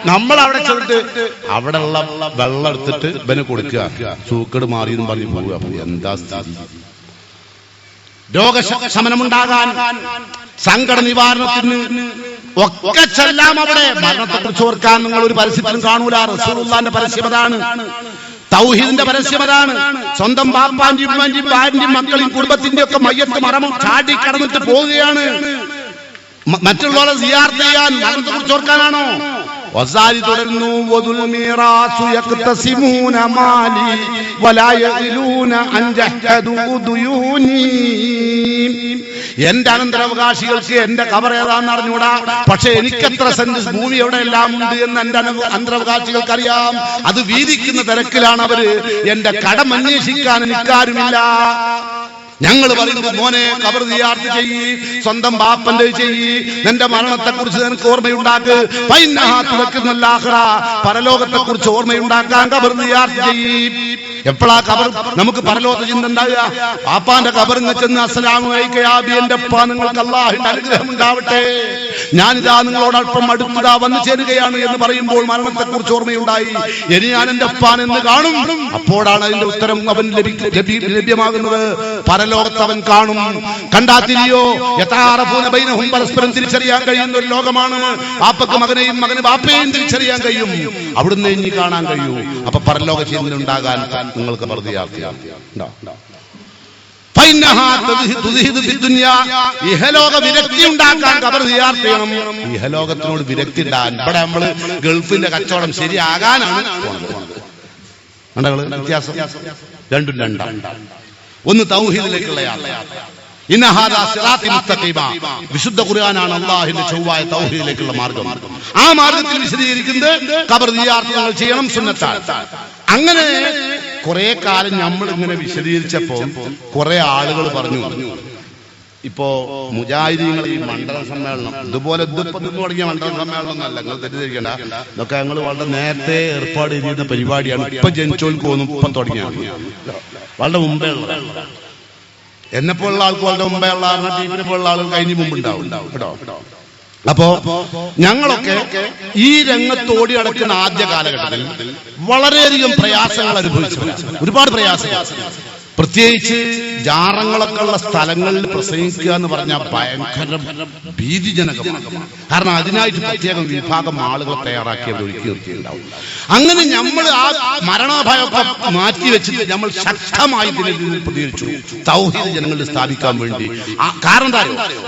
നമ്മൾ അവിടെ ചെന്നിട്ട് അവിടെയുള്ള വെള്ളം എടുത്തിട്ട് ഇവന് കൊടുക്കുക, സൂക്കേട് മാറിയെന്ന് പറഞ്ഞു പോവുക. എന്താ സ്ഥിതി? രോഗശമനമുണ്ടാകാൻ, സങ്കട നിവാരണത്തിന് ഒക്കെ ചെല്ലാം അവിടെ. മരണത്തെക്കുറിച്ച് ഓർക്കാൻ നിങ്ങൾ ഒരു പരസ്യത്തിലും കാണൂല. റസൂലുള്ളാഹിന്റെ പരസ്യം അതാണ്, തൗഹീദിന്റെ പരസ്യം അതാണ്. സ്വന്തം ബാപ്പാന്റെയും ഉമ്മാന്റെയും ഭാര്യന്റെയും മക്കളെയും കുടുംബത്തിന്റെ ഒക്കെ മയ്യത്ത് മറമം ചാടി കടന്നിട്ട് പോവുകയാണ്. മറ്റുള്ളവരെ സിയാറത്ത് ചെയ്യാൻ, മരണത്തെക്കുറിച്ച് ഓർക്കാനാണോ? വസാരി തുടരുന്നു, വദുൽ മീറാസു യഖ്തസിമൂന മാലി വലാ യഖിലൂന അൻ ജഹദു ദുയൂനി. എന്റെ അനന്തരാവകാശികൾക്ക് എന്റെ ഖബർ ഏതാണെന്ന് അറിഞ്ഞൂടാ, പക്ഷെ എനിക്കെത്ര സെന്റ് ഭൂമി എവിടെയെല്ലാം ഉണ്ട് എന്ന് എന്റെ അനന്തരാവകാശികൾക്ക് അറിയാം. അത് വീതിക്കുന്ന തിരക്കിലാണ് അവര്. എന്റെ കടം അന്വേഷിക്കാൻ എനിക്കാരുമില്ല. ഞങ്ങൾ പറയുന്നത്, മോനെ ഖബർ സിയാറത്ത് ചെയ്യ്, സ്വന്തം ബാപ്പന്റെ ചെയ്യ്, നിന്റെ മരണത്തെക്കുറിച്ച് നിനക്ക് ഓർമ്മയുണ്ടാക്ക്. പരലോകത്തെ കുറിച്ച് ഓർമ്മയുണ്ടാക്കാൻ ഖബർ സിയാറത്ത് ചെയ്യ്. എപ്പോഴാ ഖബർ നമുക്ക് പരലോകത്തെ ചിന്ത ഉണ്ടാകുക? പാപ്പാന്റെ ഖബറിൽ ചെന്ന് അസ്സലാമു അലൈക യാ അബി, എന്റെ ഉപ്പ നിങ്ങൾക്ക് അല്ലാഹുവിന്റെ അനുഗ്രഹം ഉണ്ടാവട്ടെ, ഞാനിതാ നിങ്ങളോട് അല്പം അടുത്തതാ വന്നു ചേരുകയാണ് എന്ന് പറയുമ്പോൾ മരണത്തെക്കുറിച്ച് ഓർമ്മയുണ്ടായി. ഇനി ഞാൻ എന്റെ ഉപ്പാൻ എന്ന് കാണും. അപ്പോഴാണ് അതിന്റെ ഉത്തരം അവൻ ലഭ്യമാകുന്നത്. പരലോകത്ത് അവൻ കാണും. കണ്ടാത്തിരിയോ യതാറഫൂന ബൈനഹും, പരസ്പരം തിരിച്ചറിയാൻ കഴിയുന്ന ഒരു ലോകമാണ്. പാപ്പക്ക് മകനെയും മകന് ബാപ്പയെയും തിരിച്ചറിയാൻ കഴിയും. അവിടുന്ന് ഇനി കാണാൻ കഴിയൂ. അപ്പൊ പരലോക ചിന്ത ഉണ്ടാകാൻ നിങ്ങൾക്ക് ഇഹലോക വിരക്തി ഉണ്ടാക്കാൻ ഖബർ സിയാറത്ത് ചെയ്യണം. ഇഹലോകത്തിനോട് വിരക്തി ഉണ്ടാകാൻ. ഇവിടെ നമ്മള് ഗൾഫിന്റെ കച്ചവടം ശരിയാകാനാണ് വ്യത്യാസം. രണ്ടും രണ്ടാണ്. ഒന്ന് തൗഹീദിലേക്കുള്ള യാത്ര. ഇന്ന ഹാദാ സിറാത്തി മുസ്തഖീമ, വിശുദ്ധ ഖുർആനാണ് അല്ലാഹുവിന്റെ ചൊവ്വായ തൗഹീദിലേക്കുള്ള മാർഗം. ആ മാർഗത്തിൽ വിശദീകരിക്കുന്നത് ഖബർ സിയാറത്ത് നിങ്ങൾ ചെയ്യണം, സുന്നത്താണ്. അങ്ങനെ കുറെ കാലം നമ്മൾ ഇങ്ങനെ വിശദീകരിച്ചപ്പോ കുറെ ആളുകൾ പറഞ്ഞു, ഇപ്പോ മുജാഹിദീങ്ങൾ ഈ മണ്ഡല സമ്മേളനം ഇതുപോലെ ഇതിപ്പോ തുടങ്ങിയ മണ്ഡല സമ്മേളനം എന്നല്ല, നിങ്ങൾ തെറ്റിദ്ധരിക്കണ്ട. ഇതൊക്കെ ഞങ്ങൾ വളരെ നേരത്തെ ഏർപ്പാട് ചെയ്തിരുന്ന പരിപാടിയാണ്. ഇപ്പൊ ജനിച്ചോൾക്ക് തോന്നും ഇപ്പം തുടങ്ങിയാണ്, വളരെ മുമ്പേ ഉള്ള. എന്നെപ്പോലുള്ള ആൾക്ക് വളരെ മുമ്പേ ഉള്ള, ടീമിനെ പോലുള്ള ആളുകൾ കഴിഞ്ഞ് മുമ്പുണ്ടാവും കേട്ടോ. അപ്പോ ഞങ്ങളൊക്കെ ഈ രംഗത്ത് ഓടി നടക്കുന്ന ആദ്യ കാലഘട്ടത്തിൽ വളരെയധികം പ്രയാസങ്ങൾ അനുഭവിച്ചു. ഒരുപാട് പ്രയാസങ്ങൾ. പ്രത്യേകിച്ച് ജാറങ്ങളൊക്കെ ഉള്ള സ്ഥലങ്ങളിൽ പ്രസംഗിക്കുക എന്ന് പറഞ്ഞാൽ ഭയങ്കര ഭീതിജനകമാണ്. കാരണം അതിനായിട്ട് പ്രത്യേകം വിഭാഗം ആളുകൾ തയ്യാറാക്കിയത് ഒരുക്കി നിർത്തിയിട്ടുണ്ടാവും. അങ്ങനെ നമ്മൾ ആ മരണഭയമൊക്കെ മാറ്റിവെച്ചിട്ട് നമ്മൾ ശക്തമായി ഇതിനെതിരെ പ്രതികരിച്ചു, തൗഹീദ് ജനങ്ങളിൽ സ്ഥാപിക്കാൻ വേണ്ടി. കാരണം എന്താ,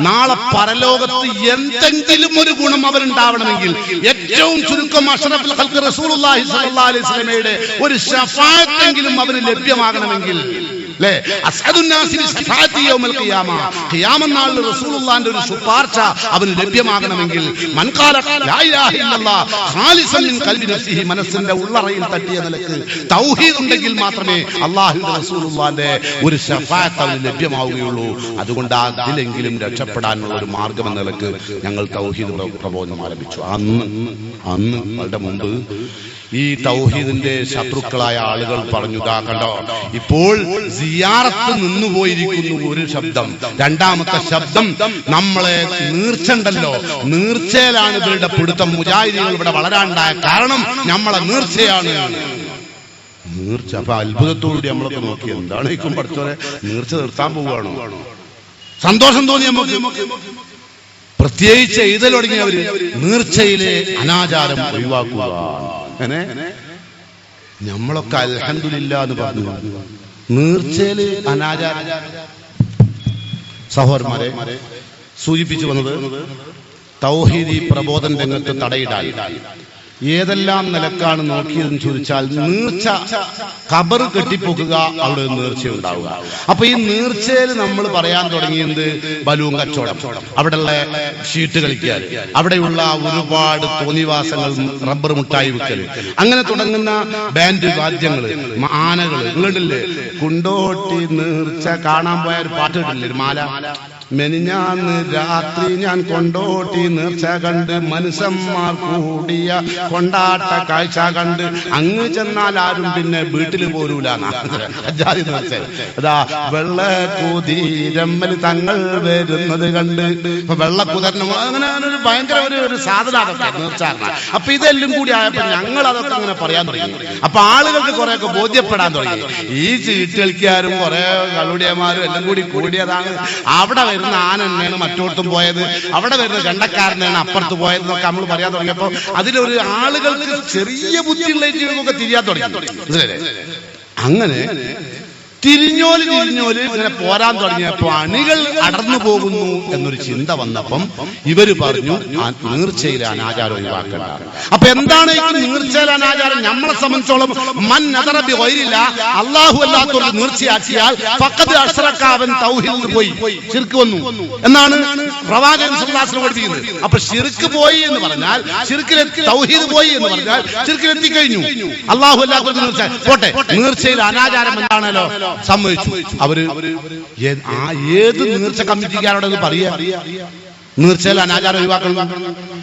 നാളെ പരലോകത്ത് എന്തെങ്കിലും ഒരു ഗുണം അവരുണ്ടാവണമെങ്കിൽ ഏറ്റവും ചുരുക്കം അഷ്റഫുൽ ഖൽഖ് റസൂലുള്ളാഹി സ്വല്ലല്ലാഹു അലൈഹി വസല്ലമയുടെ ഒരു ശഫാഅത്തെങ്കിലും അവന് ലഭ്യമാകണമെങ്കിൽ, ഖിയാമത്ത് റസൂലുള്ളാഹിന്റെ ഒരു ശുപാർശ അവന് ലഭ്യമാകണമെങ്കിൽ, മൻ ഖാല ലാ ഇലാഹ ഇല്ലല്ലാഹ് ഖാലിസൻ മിൻ ഖൽബി നഫ്സിഹി, മനസ്സിന്റെ ഉള്ളറയിൽ തട്ടിയ നിലക്ക് തൗഹീദ് ഉണ്ടെങ്കിൽ മാത്രമേ അല്ലാഹുവിന്റെ റസൂലുള്ളാഹിന്റെ ഒരു ശഫാഅത്ത് അവന് ലഭ്യമാവുകയുള്ളൂ. അതുകൊണ്ട് അതിലെങ്കിലും രക്ഷപ്പെടാനുള്ള ഒരു മാർഗം എന്ന നിലക്ക് ഞങ്ങൾ തൗഹീദ് പ്രബോധനം ആരംഭിച്ചു. അന്ന് വളരെ മുമ്പ് ഈ തൗഹീദിന്റെ ശത്രുക്കളായ ആളുകൾ പറഞ്ഞു, ദാ കണ്ടോ, ഇപ്പോൾ സിയാറത്ത് നിന്നുപോയിരിക്കുന്നു ഒരു ശബ്ദം. രണ്ടാമത്തെ ശബ്ദം നമ്മളെ നീർച്ചണ്ടല്ലോ, നീർച്ചയിലാണ് ഇവരുടെ പിടുത്തം. മുജാഹിദീകൾ ഇവിടെ വളരാനുണ്ടായ കാരണം നമ്മളെ നീർച്ചയാണ്. നീർച്ച. അപ്പൊ അത്ഭുതത്തോടുകൂടി നമ്മളൊക്കെ നോക്കി എന്താണ് ഇക്കും പഠിച്ചോരെ നീർച്ച നിർത്താൻ പോവുകയാണോ? സന്തോഷം തോന്നി നമുക്ക്. പ്രത്യേകിച്ച് എഴുതൽ തുടങ്ങിയവര് നീർച്ചയിലെ അനാചാരം ഒഴിവാക്കുക. അങ്ങനെ നമ്മളൊക്കെ അൽഹംദുലില്ലാ എന്ന് പറഞ്ഞു. നീർച്ചയില് അനാചാരം സഹോദരന്മാരെ സൂചിപ്പിച്ചു വന്നത് തൗഹീദി പ്രബോധന രംഗത്ത് തടയിടാൻ ഏതെല്ലാം നിലക്കാണ് നോക്കിയതെന്ന് ചോദിച്ചാൽ നീർച്ച ഖബർ കെട്ടിപ്പൊക്കുക, അവിടെ നീർച്ച ഉണ്ടാവുക. അപ്പൊ ഈ നീർച്ചയിൽ നമ്മൾ പറയാൻ തുടങ്ങിയത് ബലൂൺ കച്ചവടം, അവിടെയുള്ള ഷീറ്റ് കളിക്കാൻ, അവിടെയുള്ള ഒരുപാട് തോന്നിവാസങ്ങൾ, റബ്ബർ മുട്ടായി വിൽക്കൽ, അങ്ങനെ തുടങ്ങുന്ന ബാൻഡ് വാദ്യങ്ങള്, ആനകള്. നിങ്ങളില്ലേ കുണ്ടോട്ടി നീർച്ച കാണാൻ പോയ ഒരു പാട്ട് കിട്ടില്ലേ, ഒരു മാല? മെനിഞ്ഞാന്ന് രാത്രി ഞാൻ കൊണ്ടോട്ടി നീർച്ച കണ്ട്, മനുഷ്യന്മാർ കൂടിയ കൊണ്ടാട്ട കാഴ്ച കണ്ട്, അങ്ങ് ചെന്നാൽ ആരും പിന്നെ വീട്ടിൽ പോരൂല. അതാ വെള്ളക്കുതിരമ്മൽ തങ്ങൾ വരുന്നത് കണ്ട്, വെള്ളക്കുതിരണം, അങ്ങനെ ഒരു ഭയങ്കര ഒരു സാധനമാണ് നീർച്ച. അപ്പൊ ഇതെല്ലാം കൂടി ആയപ്പോ ഞങ്ങൾ അതൊക്കെ അങ്ങനെ പറയാൻ തുടങ്ങി. അപ്പൊ ആളുകൾക്ക് കുറെയൊക്കെ ബോധ്യപ്പെടാൻ തുടങ്ങി. ഈ ചീട്ട് കളിക്കാരും കുറെ കളുടിയന്മാരും എല്ലാം കൂടി കൂടിയതാണ്. അവിടെ വരുന്ന ആന തന്നെയാണ് മറ്റോടത്തും പോയത്, അവിടെ വരുന്ന ഗണ്ടക്കാരനാണ് അപ്പുറത്ത് പോയത് എന്നൊക്കെ നമ്മൾ പറയാൻ തുടങ്ങിയപ്പോ അതിലൊരു ആളുകൾക്ക് ചെറിയ ബുദ്ധിയുള്ളതൊക്കെ തിരിയാൻ തുടങ്ങി. അങ്ങനെ തിരിഞ്ഞോല് ഇങ്ങനെ പോരാൻ തുടങ്ങിയപ്പോ അണികൾ അടർന്നു പോകുന്നു എന്നൊരു ചിന്ത വന്നപ്പം ഇവര് പറഞ്ഞു നീർച്ചയിലെ അനാചാരം ഒഴിവാക്കണ്ട. അപ്പൊ എന്താണ് ഈ നീർച്ചയിലെ അനാചാരം? നമ്മളെ സംബന്ധിച്ചോളം മൻ നദറബി ഗൈരില്ല, അല്ലാഹു അല്ലാത്തവർക്ക് നീർച്ചയാക്കിയാൽ ഫഖദ് അശ്റക, അവൻ തൗഹീദിൽ പോയി, ശിർക്ക് വന്നു എന്നാണ് പ്രവാചകൻ സല്ലല്ലാഹു അലൈഹി വസല്ലം പഠിപ്പിക്കുന്നത്. അപ്പൊ ശിർക്ക് പോയി എന്ന് പറഞ്ഞാൽ, ശിർക്കിലെത്തി, തൗഹീദ് പോയി എന്ന് പറഞ്ഞാൽ ശിർക്കിലെത്തി കഴിഞ്ഞു. അല്ലാഹു അല്ലാത്തവർക്ക് നീർച്ച പോട്ടെ, നീർച്ചയിലെ അനാചാരം എന്താണല്ലോ സമ്മതിച്ചു. അവര് ഏത് നീർച്ച കമ്മിറ്റിക്കാരോട് പറയാ നീർച്ചയിൽ അനാചാരം ഒഴിവാക്കണം?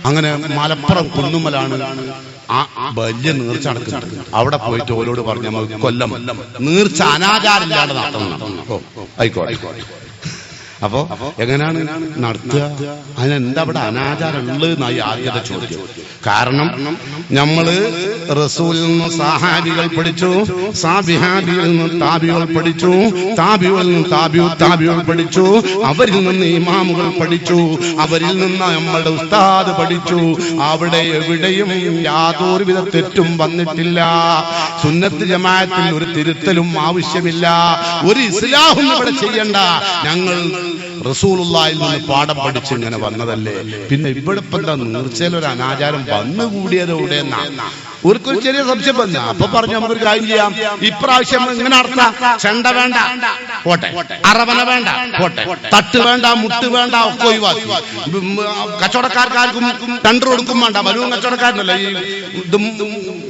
അങ്ങനെ മലപ്പുറം കുന്നുമ്മലാണ് വലിയ നീർച്ച നടക്കുന്നത്. അവിടെ പോയിട്ട് ഓരോട് പറഞ്ഞു നമുക്ക് കൊല്ലം നീർച്ച അനാചാരം ഇല്ലാണ്ട് നടത്തണം. ആയിക്കോട്ടെ. അപ്പൊ എങ്ങനെയാണ് നടത്തുക? അതിനെന്താ അവിടെ അനാചാരം ഉള്ളതെന്നായി ആദ്യത്തെ ചോദ്യം. കാരണം നമ്മള് റസൂലിൽ നിന്ന് സഹാബികൾ പഠിച്ചു, സാബിഹാബികളിൽ നിന്ന് താബികൾ പഠിച്ചു, താബികളിൽ നിന്ന് താബികൾ പഠിച്ചു, അവരിൽ നിന്ന് ഇമാമുകൾ പഠിച്ചു, അവരിൽ നിന്ന് നമ്മളുടെ ഉസ്താദ് പഠിച്ചു. അവിടെ എവിടെയും യാതൊരുവിധ തെറ്റും വന്നിട്ടില്ല. സുന്നത്ത് ജമാഅത്തിൽ ഒരു തിരുത്തലും ആവശ്യമില്ല, ഒരു ഇസ്ലാഹും ഇവിടെ ചെയ്യണ്ട. ഞങ്ങൾ റസൂലുള്ളാഹിൽ നിന്ന് പാഠം പഠിച്ച് ഇങ്ങനെ വന്നതല്ലേ. പിന്നെ ഇവിടെ ഇപ്പൊ എന്താ നീർച്ചയിൽ ഒരു അനാചാരം വന്നുകൂടിയതോടെ ഒരു ചെറിയ സംശയം വന്ന അപ്പൊ പറഞ്ഞു നമുക്കൊരു കാര്യം ചെയ്യാം, ഇപ്രാവശ്യം ഇങ്ങനെ നടത്താം. ചെണ്ട വേണ്ട പോട്ടെ, അറവന വേണ്ട പോട്ടെ, തട്ട് വേണ്ട, മുട്ട് വേണ്ട, ഒക്കെ ഒഴിവാക്കി. കച്ചവടക്കാർക്കാർക്കും ടെൻഡർ കൊടുക്കും വേണ്ട. ബലൂൺ കച്ചവടക്കാരനല്ല ഈ ഇതും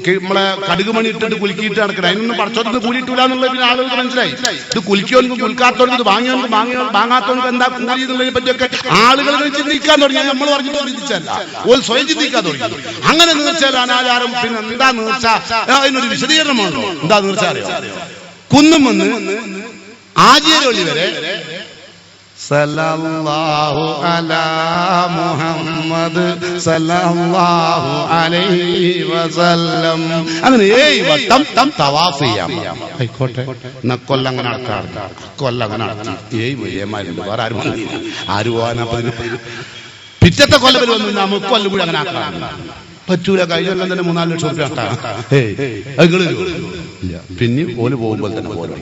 നമ്മളെ കടുകുമണി ഇട്ടിട്ട് കുലുക്കിയിട്ട് നടക്കണം. അതിനൊന്നും പടച്ചോട്ടൊന്നും കൂലിയിട്ടില്ല എന്നുള്ളത് പിന്നെ ആളുകൾക്ക് മനസ്സിലായി. ഇത് കുലിക്കോനും കുൽക്കാത്തവർക്ക്, ഇത് വാങ്ങാത്തവർക്ക് എന്താ കൂലി എന്നുള്ളതിനെ പറ്റിയൊക്കെ ആളുകൾ ചിന്തിക്കാൻ തുടങ്ങി. നമ്മൾ പറഞ്ഞിട്ട് ചിന്തിച്ചല്ല, ഓൾ സ്വയം ചിന്തിക്കാൻ തുടങ്ങി. അങ്ങനെ നീർച്ചയിൽ അനാചാരം. പിന്നെ എന്താ നീർച്ച? അതിനൊരു വിശദീകരണമാണല്ലോ. എന്താ നീർച്ച അറിയോ? കുന്നും വന്ന് ആജിയരൊളി വരെ സല്ലല്ലാഹു അലാ മുഹമ്മദ് സല്ലല്ലാഹു അലൈഹി വസല്ലം അങ്ങനെ 7 വട്ടം തവാഫ് ചെയ്യാം. ആയിക്കോട്ടെ, കൊല്ലം അങ്ങനെ നടക്കാറുണ്ട്. കൊല്ലം അങ്ങനെ നടത്തി 7 വയ്യന്മാരുണ്ട്, വേറെ ആരും പോകാനാ. പിറ്റത്തെ കൊല്ലത്തിൽ വന്നു നമുക്ക് കൊല്ലം കൂടി അങ്ങനെ ആക്കാറുണ്ട്. പറ്റൂല. കഴിഞ്ഞ കൊല്ലം തന്നെ 3-4 ലക്ഷം റുപ്യ ആക്കാണ്. പിന്നെ ഓല് പോകുമ്പോൾ തന്നെ പോലെ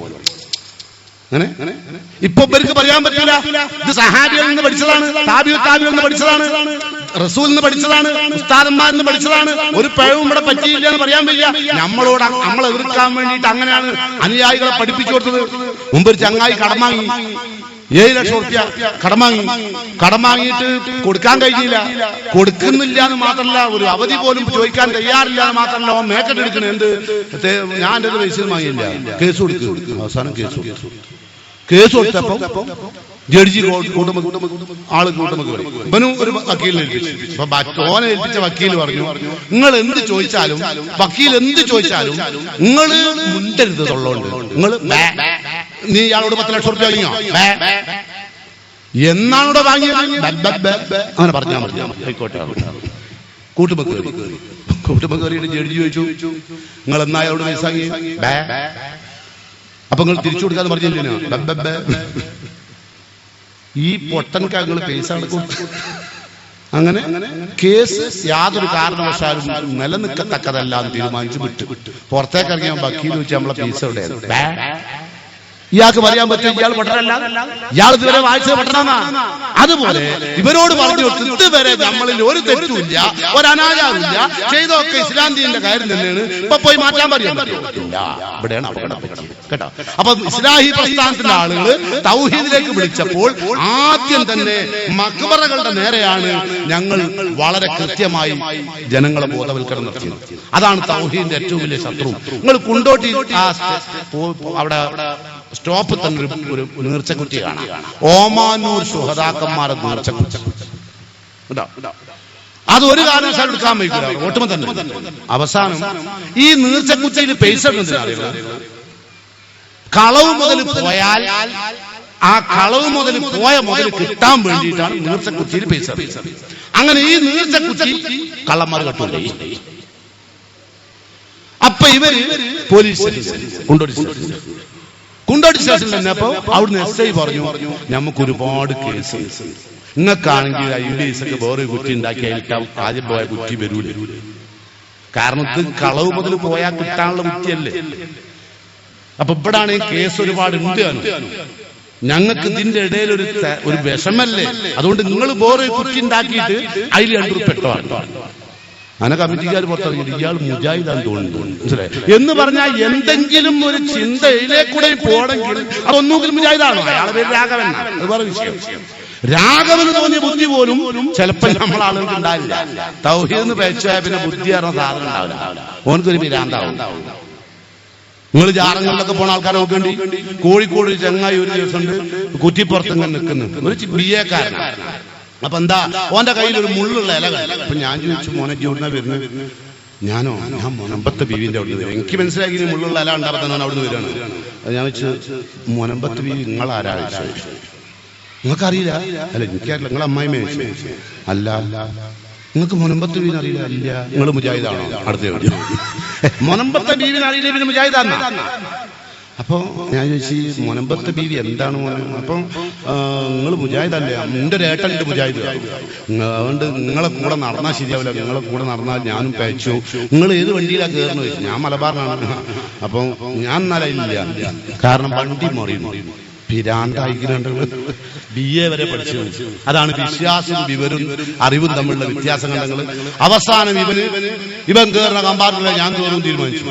അങ്ങനെ. ഇപ്പൊ ഇവർക്ക് പറയാൻ പറ്റില്ല ഇത് സഹാബികളിൽ നിന്ന് പഠിച്ചതാണ്, താബികളിൽ നിന്ന് പഠിച്ചതാണ്, റസൂലിൽ നിന്ന് പഠിച്ചതാണ്, ഉസ്താദന്മാരിൽ നിന്ന് പഠിച്ചതാണ്. ഒരു പിഴവും ഇവിടെ പറ്റിയില്ല എന്ന് പറയാൻ വയ്യ. നമ്മളോട് നമ്മളെ എതിർക്കാൻ വേണ്ടിയിട്ട് അങ്ങനെയാണ് അനുയായികളെ പഠിപ്പിച്ചു കൊടുത്തത്. മുമ്പ് ഒരു ചങ്ങായി കടം വാങ്ങി 7 ലക്ഷം റുപ്യ കടം വാങ്ങിയിട്ട് കൊടുക്കാൻ കഴിഞ്ഞില്ല. കൊടുക്കുന്നില്ല എന്ന് മാത്രമല്ല, ഒരു അവധി പോലും ചോദിക്കാൻ തയ്യാറില്ല എന്ന് മാത്രമല്ല, അവൻ മേക്കറ്റ് എടുക്കണേ. എന്ത് ഞാൻ എന്റെ പൈസ വാങ്ങിയില്ല, കേസ് കൊടുക്കും. അവസാനം കേസ് കൊടുത്തപ്പോ ജഡ്ജി ആള് കൂട്ടുമ്പോൾ ഇവനും ഒരു വക്കീലിനെ ഏൽപ്പിച്ചു. അപ്പൊ ഓനെ ഏൽപ്പിച്ച വക്കീൽ പറഞ്ഞു, നിങ്ങൾ എന്ത് ചോദിച്ചാലും, വക്കീൽ എന്ത് ചോദിച്ചാലും നിങ്ങൾ മുണ്ടരുത് തൊള്ളോണ്ട്. നിങ്ങൾ നീ ഇയാളോട് 10 ലക്ഷം റുപ്യ വാങ്ങിയോ എന്നാണോടെ വാങ്ങിയത് അങ്ങനെ പറഞ്ഞാൽ മതി. ആയിക്കോട്ടെ, കൂട്ടുമ്പോൾ കുടുംബം കയറിയിട്ട് ജഡ്ജി ചോദിച്ചു, നിങ്ങൾ എന്നാ അയാളോട് പൈസ വാങ്ങി? അപ്പൊ നിങ്ങൾ തിരിച്ചു കൊടുക്കാതെ പറഞ്ഞില്ലേ? ഈ പൊട്ടൻകാങ്ങൾ പൈസ കൊടുത്തു. അങ്ങനെ കേസ് യാതൊരു കാരണവശാലും നിലനിൽക്കത്തക്കതല്ല എന്ന് തീരുമാനിച്ചു വിട്ടു. പുറത്തേക്ക് ഇറങ്ങിയാൽ വക്കീൽ വെച്ച് നമ്മളെ പൈസ എവിടെ? ഇയാൾക്ക് പറയാൻ പറ്റും ഇയാൾ പൊട്ടനല്ല, ഇയാൾ ഇതുവരെ വായിച്ചത് പൊട്ടനാ. അതുപോലെ ഇവരോട് പറഞ്ഞു ഇതുവരെ നമ്മളിൽ ഒരു തെറ്റുമില്ല, ഒരു അനാചാരമില്ല, ചെയ്തൊക്കെ ഇസ്ലാം ദീനിന്റെ കാര്യം തന്നെയാണ്. ഇപ്പൊ പോയി മാറ്റാൻ പറയാൻ പറ്റില്ല. ഇവിടെയാണ് അപകടം കേട്ടോ. അപ്പൊ ഇസ്ലാഹി പ്രസ്ഥാനത്തിന്റെ ആളുകൾ തൗഹീദിലേക്ക് വിളിച്ചപ്പോൾ ആദ്യം തന്നെ മഖ്ബറകളുടെ നേരെയാണ് ഞങ്ങൾ വളരെ കൃത്യമായി ജനങ്ങളെ ബോധവൽക്കരണം നടത്തിയത്. അതാണ് തൗഹീദിന്റെ ഏറ്റവും വലിയ ശത്രു. നിങ്ങൾ കുണ്ടോട്ടി അവിടെ സ്റ്റോപ്പ് തന്നെ ഒരു നീർച്ചക്കുറ്റി കാണാം. ഓമാനൂർ ശുഹദാക്കന്മാരെ നീർച്ചക്കുറ്റി. അത് ഒരു കാരണവശാലും എടുക്കാൻ വയ്ക്കില്ല, ഓട്ടുമ്പോ തന്നെ. അവസാനം ഈ നീർച്ചക്കുറ്റിയിൽ പൈസ കളവ് മുതൽ പോയാൽ ആ കളവ് മുതൽ പോയ മുതൽ കിട്ടാൻ വേണ്ടിയിട്ടാണ് നീർച്ചക്കുറ്റിയിൽ പൈസ. അങ്ങനെ ഈ നീർച്ചക്കുറ്റി കള്ളന്മാർ കെട്ടുണ്ടേ. അപ്പൊ ഇവര് പോലീസ് കുണ്ടോട്ടി സ്റ്റേഷനിൽ തന്നെയപ്പോ അവിടുന്ന് SI പറഞ്ഞു, നമുക്ക് ഒരുപാട് കേസ്, നിങ്ങൾക്കാണെങ്കിൽ IDSൊക്കെ വേറെ കുറ്റി ഉണ്ടാക്കി അയൽക്കാം, ആദ്യം പോയ കുറ്റി വരൂല. കാരണം ഇത് കളവ് മുതൽ പോയാൽ കിട്ടാനുള്ള കുറ്റിയല്ലേ. അപ്പൊ ഇവിടെ ആണെങ്കിൽ കേസ് ഒരുപാട് ഉണ്ട്. ഞങ്ങൾക്ക് ഇതിന്റെ ഇടയിൽ ഒരു വിഷമല്ലേ, അതുകൊണ്ട് നിങ്ങൾ വേറെ കുറ്റി ഉണ്ടാക്കിയിട്ട് അതിൽ 2 രൂപ പെട്ടതാണ്. അങ്ങനെ കമ്മിറ്റിക്കാർ പുറത്തിറങ്ങിയിട്ട് ഇയാൾ മുജാഹിദാന്ന് തോന്നുന്നു എന്ന് പറഞ്ഞാൽ എന്തെങ്കിലും ഒരു ചിന്തയിലേക്കൂടെ പോകണമെങ്കിൽ അതൊന്നുകിൽ മുജാഹിദാണോ? അയാളെ പേര് രാഘവൻ, അത് വേറെ വിഷയം. രാഘവന് തോന്നിയ ബുദ്ധി പോലും ചിലപ്പോൾ നമ്മളെ ആളുകൾക്ക് ഉണ്ടാവില്ല. തൗഹീദ് പേച്ചായ പിന്നെ ബുദ്ധി പറഞ്ഞ സാധനം ഉണ്ടാവില്ല, ഓനക്കൊരു പിരാന്താവും. നിങ്ങൾ ജാറങ്ങളിലൊക്കെ പോണ ആൾക്കാരെ നോക്കേണ്ടി. കോഴിക്കോട് ചങ്ങായി ഒരു ദിവസമുണ്ട് കുറ്റിപ്പുറത്ത് ഇങ്ങനെ നിൽക്കുന്നു, ഒരു BA കാരനാണ്. അപ്പൊ എന്താ ഓന്റെ കയ്യിൽ ഒരു മുള്ളുള്ള ഇല. അപ്പൊ ഞാൻ ചോദിച്ചു, മോനെ ജോലിനാ വരുന്നത്? ഞാൻ മൊനമ്പത്ത് ബീവിന്റെ അവിടെ നിന്ന്. എനിക്ക് മനസ്സിലാക്കി മുള്ളുള്ള ഇല ഉണ്ടാകുന്ന അവിടെ നിന്ന് വരികയാണ്. ഞാൻ വെച്ച് മൊനമ്പത്ത് ബീവി നിങ്ങളാരാ? നിങ്ങൾക്കറിയില്ല? അല്ല എനിക്കറിയില്ല. നിങ്ങളെ അമ്മായിമേ? അല്ല. നിങ്ങൾക്ക് മൊനമ്പത്ത് ബീവിനെ അറിയില്ല? ഇല്ല. നിങ്ങൾ മുജാഹിദാണോ? അടുത്ത മൊനമ്പത്തെ ബീവിനെ അറിയില്ല, പിന്നെ മുജാഹിദാണ്. അപ്പൊ ഞാൻ ചോദിച്ചു, മൊനമ്പത്തെ ബീവി എന്താണ് മോനെ? അപ്പൊ നിങ്ങൾ മുജാഹിദല്ലേ? എന്റെ ഒരു ഏട്ടൻ്റെ മുജാഹിദ്, അതുകൊണ്ട് നിങ്ങളെ കൂടെ നടന്നാൽ ശരിയാവില്ല, നിങ്ങളെ കൂടെ നടന്നാൽ ഞാനും പേച്ചു. നിങ്ങൾ ഏത് വണ്ടിയിലാണ് കയറുന്നത് ചോദിച്ചു. ഞാൻ മലബാറിനാണ്. അപ്പൊ ഞാൻ എന്നാലില്ല, കാരണം വണ്ടി മറിയുന്നു. പിരാന്തായിക്കുന്നുണ്ട്. BA വരെ പഠിച്ചു. അതാണ് വിശ്വാസവും വിവരവും അറിവും തമ്മിലുള്ള വ്യത്യാസം കണ്ടങ്ങൾ. അവസാനം ഇവൻ കയറുന്ന കമ്പാർട്ട്മെന്റിൽ ഞാൻ കയറും തീരുമാനിച്ചു.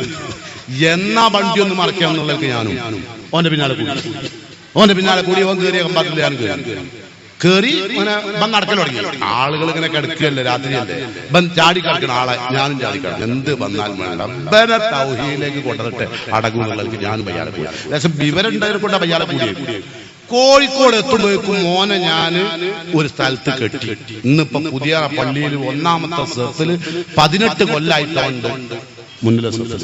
എന്നാ വണ്ടി ഒന്ന് മറക്കാം എന്നുള്ളവർക്ക് ഞാനും ഓന്റെ പിന്നാലെ കൂടി ഓൻ കയറിയ കമ്പാർട്ട്മെന്റിൽ ഞാൻ കയറി നടക്കൽ തുടങ്ങി. ആളുകൾ ഇങ്ങനെ കിടക്കുകയല്ലേ, രാത്രിയല്ലേ, ചാടി കിടക്കണം ആളെ, ഞാനും ചാടി കിടക്കണം. എന്ത് വന്നാൽ വേണ്ട തൗഹീദിലേക്ക് കൊണ്ടുവന്നിട്ട് അടങ്ങുന്നുള്ളവർക്ക് ഞാനും പയ്യാലെ കൂടി. ഏകദേശം വിവരം ഉണ്ടായതുകൊണ്ട് പയ്യാലെ കൂടി. കോഴിക്കോട് എത്തുമ്പോഴേക്കും മോനെ ഞാന് ഒരു സ്ഥലത്ത് കെട്ടി. ഇന്നിപ്പോ പുതിയ പള്ളിയിൽ 1ാമത്തെ സെസ്സിൽ 18 കൊല്ലായിട്ടുണ്ട് മുന്നിലെ സെസ്സിൽ.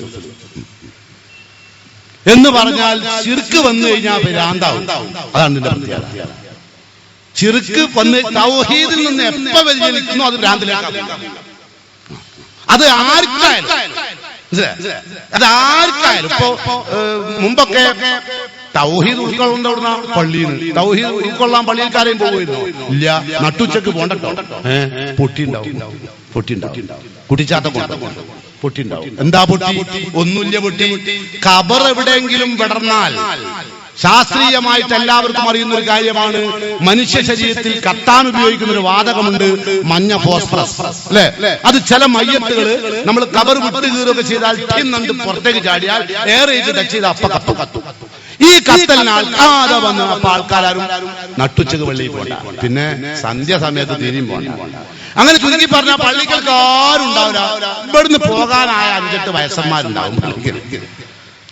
എന്ന് പറഞ്ഞാൽ ശിർക്ക് വന്നു കഴിഞ്ഞാൽ ഭ്രാന്താവും. അതാണ് ഇതിന്റെ പ്രത്യേകത. ശിർക്ക് വന്ന് തൗഹീദിൽ നിന്ന് എപ്പോ വ്യതിചലിക്കുന്നു അത് ഭ്രാന്തിലേക്കാണ്. അത് ആർക്കായാലും ഇപ്പോ മുമ്പൊക്കെ തൗഹീദ് ഉൾക്കൊള്ളുന്ന പള്ളിയിൽ തൗഹീദ് ഉൾക്കൊള്ളാൻ പള്ളിയിൽക്കാരെയും പോകുമായിരുന്നു. ഇല്ല, നട്ടുച്ചക്ക് പോണ്ടോ, പൊട്ടിണ്ടാവും. കുട്ടിച്ചാട്ടം പൊട്ടിണ്ടാവും. എന്താ പൊട്ടി? ഒന്നുമില്ല പൊട്ടി. ഖബർ എവിടെയെങ്കിലും വിടർന്നാൽ ശാസ്ത്രീയമായിട്ട് എല്ലാവർക്കും അറിയുന്ന ഒരു കാര്യമാണ്, മനുഷ്യ ശരീരത്തിൽ കത്താൻ ഉപയോഗിക്കുന്ന ഒരു വാതകമുണ്ട്, മഞ്ഞ ഫോസ്ഫറസ് അല്ലെ. അത് ചില മയ്യത്തുകൾ നമ്മൾ ഖബർ വിട്ട് കീറുകയൊക്കെ ചെയ്താൽ തിന്നുണ്ട് പുറത്തേക്ക് ചാടിയാൽ ഏറെ ടച്ച് ചെയ്ത് അപ്പ കത്തും. ഈ കത്തലിന് ആൾക്കാരെ വന്ന് അപ്പൊ ആൾക്കാരും നട്ടുച്ചക്ക് പള്ളിയിൽ പോണ്ട, പിന്നെ സന്ധ്യ സമയത്ത് തിരിയും പോണ്ട. അങ്ങനെ ചുരുക്കി പറഞ്ഞാൽ പള്ളികൾക്ക് ആരും ഉണ്ടാവില്ല. ഇവിടുന്ന് പോകാനായ 5-8 വയസ്സന്മാരുണ്ടാവും പള്ളിക്ക്,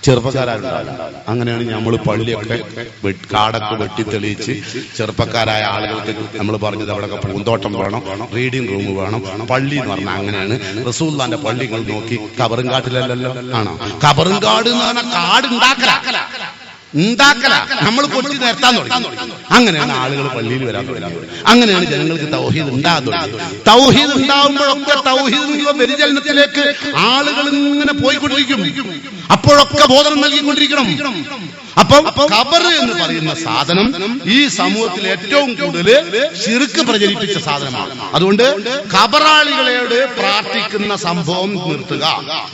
ചെറുപ്പക്കാരുണ്ടാവില്ല. അങ്ങനെയാണ് നമ്മൾ പള്ളിയൊക്കെ കാടൊക്കെ വെട്ടിത്തെളിയിച്ച് ചെറുപ്പക്കാരായ ആളുകൾക്ക് നമ്മൾ പറഞ്ഞത് അവിടെയൊക്കെ പൂന്തോട്ടം വേണം, റീഡിംഗ് റൂം വേണം, പള്ളി എന്ന് പറഞ്ഞാൽ അങ്ങനെയാണ്. റസൂലുള്ളാഹിന്റെ പള്ളികൾ നോക്കി കബറും കാട്ടിലല്ലോ ആണോ? കബറും കാട് എന്ന് പറഞ്ഞാൽ കാട് ഉണ്ടാക്കല. ഉണ്ടാക്കല, നമ്മൾ കൊട്ടി നിർത്താൻ തുടങ്ങി. അങ്ങനെയാണ് ആളുകൾ പള്ളിയിൽ വരാൻ തുടങ്ങി. അങ്ങനെയാണ് ജനങ്ങൾക്ക് തൗഹീദ് ഉണ്ടാകാൻ തുടങ്ങി. തൗഹീദ് ഉണ്ടാവുമ്പോഴൊക്കെ തൗഹീദ് വ്യതിചലനത്തിലേക്ക് ആളുകൾ ഇങ്ങനെ പോയിക്കൊണ്ടിരിക്കും. അപ്പോഴൊക്കെ ബോധനം നൽകിക്കൊണ്ടിരിക്കണം. അപ്പം ഖബർ എന്ന് പറയുന്ന സാധനം ഈ സമൂഹത്തിൽ ഏറ്റവും കൂടുതൽ ശിർക്ക് പ്രചരിപ്പിച്ച സാധനമാണ്. അതുകൊണ്ട് ഖബറാളികളോട് പ്രാർത്ഥിക്കുന്ന സംഭവം നിർത്തുക.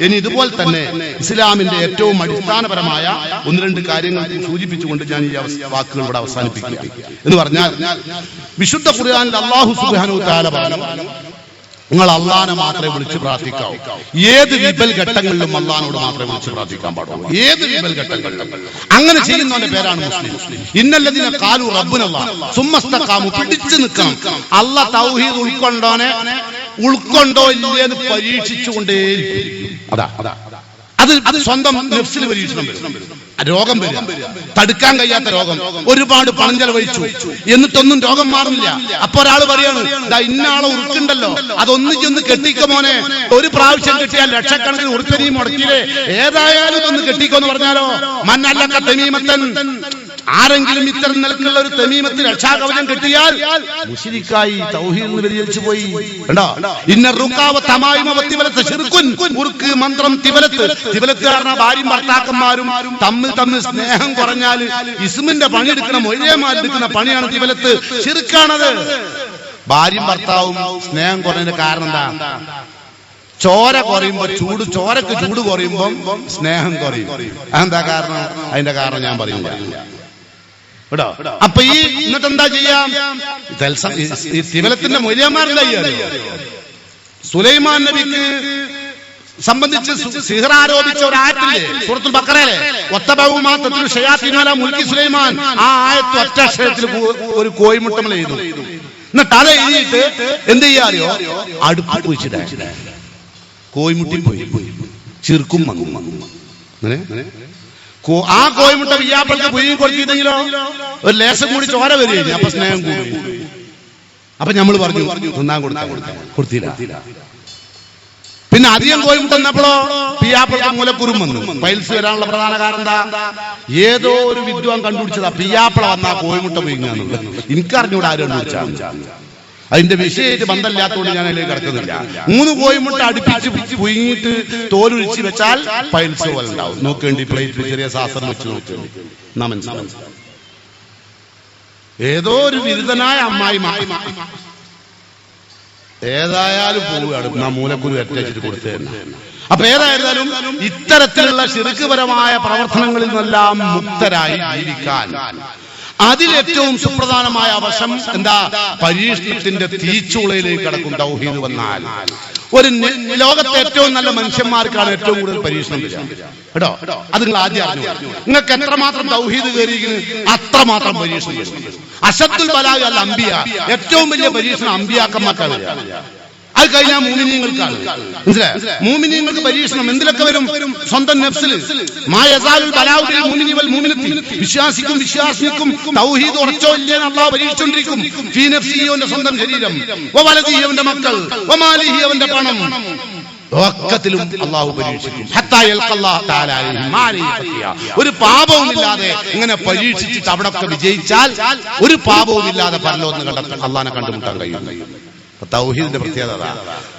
ഇനി ഇതുപോലെ തന്നെ ഇസ്ലാമിന്റെ ഏറ്റവും അടിസ്ഥാനപരമായ ഒന്ന് രണ്ട് കാര്യങ്ങൾ സൂചിപ്പിച്ചുകൊണ്ട് ഞാൻ ഈ വാക്കുകൾ ഇവിടെ അവസാനിപ്പിക്കുക. എന്ന് പറഞ്ഞാൽ വിശുദ്ധ ഖുർആനിൽ അല്ലാഹു സുബ്ഹാനഹു വ തആല പറഞ്ഞു, നിങ്ങൾ അള്ളാനെ മാത്രമേ വിളിച്ച് പ്രാർത്ഥിക്കാവൂ. ഏത് വിപൽ ഘട്ടങ്ങളിലും അള്ളാനോട് മാത്രമേ വിളിച്ച് പ്രാർത്ഥിക്കാൻ പാടുള്ളൂ. ഏത് വിപൽ ഘട്ടങ്ങളിലും. അങ്ങനെ ചെയ്യുന്നവന്റെ പേരാണ് മുസ്ലിം. ഇന്നല്ലദീന ഖാലു റബ്ബുനല്ലാഹ് സുമ്മസ്തഖാമു, പിടിച്ചു നിൽക്കണം. അള്ളാഹ് തൗഹീദ് ഉൾക്കൊണ്ടോ ഇല്ലെന്ന് പരീക്ഷിച്ചുകൊണ്ടേയിരിക്കും. അത് സ്വന്തം നഫ്സിൽ പരീക്ഷണം വരും. രോഗം വരും, തടുക്കാൻ കഴിയാത്ത രോഗം, ഒരുപാട് പണം ചെലവഴിച്ചു എന്നിട്ടൊന്നും രോഗം മാറുന്നില്ല. അപ്പൊ ഒരാൾ പറയാണ്, ഇന്ന ആളെ ഉറുക്കുണ്ടല്ലോ, അതൊന്നും ചെന്ന് കെട്ടിക്ക മോനെ, ഒരു പ്രാവശ്യം കെട്ടിയാൽ ലക്ഷക്കണക്കിന് ഉറുക്കനെയും മുടക്കിയില്ലേ, ഏതായാലും ഒന്ന് കെട്ടിക്കോന്ന് പറഞ്ഞാലോ, മന്നല്ലക്ക തമീമത്തൻ, ആരെങ്കിലും ഇത്തരം നിലക്കുള്ള ഒരു തമീമത്തിൽ രക്ഷാകവചം കെട്ടിയാൽ മുശ്രിക്കായി, തൗഹീദ് വ്യതിചലിച്ചു പോയി. കണ്ടോ, ഇന്ന റുക്കാവ തമായിമവത്തി വലത്ത് ശിർക്കുൻ, ഉറുക്ക് മന്ത്രം തിവലത്ത്. തിവലത്ത് കാരണം ഭാര്യയും ഭർത്താക്കന്മാരും തമ്മിൽ സ്നേഹം കുറഞ്ഞാൽ ഇസ്മിന്റെ പണിയെടുക്കുന്ന മൊഴിയമാരെടുക്കുന്ന പണിയാണ് തിവലത്ത്. ശിർക്കാണത്. ഭാര്യയും ഭർത്താവും സ്നേഹം കുറഞ്ഞതിന്റെ കാരണം എന്താ? ചോര കുറയുമ്പോ ചോരക്ക് ചൂട് കുറയുമ്പോ സ്നേഹം കുറയും. അതെന്താ കാരണം? അതിന്റെ കാരണം ഞാൻ പറയുന്നില്ല കേട്ടോ. അപ്പൊ എന്നിട്ട് എന്താ ചെയ്യാം? ഈ തിവലത്തിന്റെ മൊഴിയന്മാരെന്താ ചെയ്യാറ്? സുലൈമാൻ നബിക്ക് സംബന്ധിച്ച് സിഹർ ആരോപിച്ച ഒരു ആയത്തില്ലേ സൂറത്തുൽ ബഖറയിലെ, വത്തബഉമാ തത്ലു ശയാത്തീനു അലാ മുൽക്കി സുലൈമാൻ. ആ ആയത്ത് ഒറ്റ അക്ഷരത്തിൽ ഒരു കോയിമുട്ടമല എഴുതും. എന്നിട്ട് അത് എഴുതിയിട്ട് എന്ത് ചെയ്യാറിയോ, അടുപ്പ് കുഴിച്ചിടാ, കോയിമുട്ടി പോയി ചിർക്കും വന്നു. അങ്ങനെ ആ കോയിമുട്ട വിയ്യാപ്പൾക്ക് പുരിയും കൊടുത്തിരുന്നെങ്കിലോ ഒരു ലേശം കൂടി ചോര വരികയില്ല. അപ്പൊ സ്നേഹം കൂടി. അപ്പൊ നമ്മൾ പറഞ്ഞു തിന്നാൻ കൊടുത്തില്ല. പിന്നെ അധികം കോയിമുട്ട വന്നപ്പോഴോ പിയാപ്പിൾക്ക് മൂലക്കുരും വന്നു. പൈൽസ് വരാനുള്ള പ്രധാന കാരണം എന്താ? ഏതോ ഒരു വിദ്വാൻ കണ്ടുപിടിച്ചതാ പിയാപ്പിള വന്നാ കോയിമുട്ട വീങ്ങാന്നുള്ളത്. എനിക്കറിഞ്ഞൂടെ ആരും കണ്ടുപിടിച്ചാൽ. അതിന്റെ വിഷയമായിട്ട് ബന്ധമില്ലാത്തതുകൊണ്ട് ഞാൻ അതിലേക്ക് കിടക്കുന്നില്ല. 3 കോയിമുട്ട അടുപ്പിച്ച് പുഴുങ്ങിയിട്ട് തോലൊഴിച്ച് വെച്ചാൽ പൈൽസ് പോലെ ഉണ്ടാവും. നോക്കേണ്ടി പ്ലേറ്റിൽ ചെറിയ സാസനം വെച്ച് നോക്കേണ്ടി എന്നാ മനസ്സിലാവും. ഏതോ ഒരു ബിരുദനായ അമ്മായി ഏതായാലും പോവുകയാണ് ആ മൂലക്കുരു അറ്റച്ചിട്ട് കൊടുത്തതന്നെ. അപ്പൊ ഏതായിരുന്നാലും ഇത്തരത്തിലുള്ള ശിർക്ക്പരമായ പ്രവർത്തനങ്ങളിൽ നിന്നെല്ലാം മുക്തരായി ജീവിക്കാൻ അതിലേറ്റവും സുപ്രധാനമായ വശം എന്താ? പരീക്ഷണത്തിന്റെ തീച്ചൂളയിലേക്ക് കടക്കും തൗഹീദ് വന്നാൽ. ഒരു ലോകത്തെ ഏറ്റവും നല്ല മനുഷ്യന്മാർക്കാണ് ഏറ്റവും കൂടുതൽ പരീക്ഷണം കേട്ടോ. അത് നിങ്ങൾ ആദ്യം അറിഞ്ഞു. നിങ്ങൾക്ക് എത്രമാത്രം തൗഹീദ് കയറിയിരിക്കുന്നു അത്രമാത്രം പരീക്ഷണം. അശദ്ദുൽ ബലാഗ് അൽ അംബിയ, ഏറ്റവും വലിയ പരീക്ഷണം അംബിയാക്കന്മാർക്കാണ്. അത് കഴിഞ്ഞാൽ മൂമിനീങ്ങൾക്കാണ്. മനസ്സിലായോ? മൂമിനീങ്ങൾക്ക് പരീക്ഷണം എന്തിലൊക്കെ വരും? സ്വന്തം നഫ്സിൽ. വിശ്വാസിക്കും തൗഹീദ് ഉറച്ചോ ഇല്ലേന്ന് അല്ലാഹു പരീക്ഷിച്ചുകൊണ്ടിരിക്കും. ഫീ നഫ്സിഹി, അവന്റെ സ്വന്തം ശരീരം, വവലദിഹി, അവന്റെ മക്കൾ, വമാലിഹി, അവന്റെ പണം, ഒക്കത്തിലും അല്ലാഹു പരീക്ഷിക്കും. ഹത്താ യൽഖല്ലാഹു തആല അലൈഹി. ഒരു പാപവുമില്ലാതെ ഇങ്ങനെ പരീക്ഷിച്ചിട്ട് അവിടൊക്കെ വിജയിച്ചാൽ ഒരു പാപവുമില്ലാതെ പരലോകത്ത് കണ്ടെത്താൻ അല്ലാഹനെ കണ്ടുമുട്ടാൻ കഴിയും. തൗഹീദിന്റെ പ്രത്യേകത.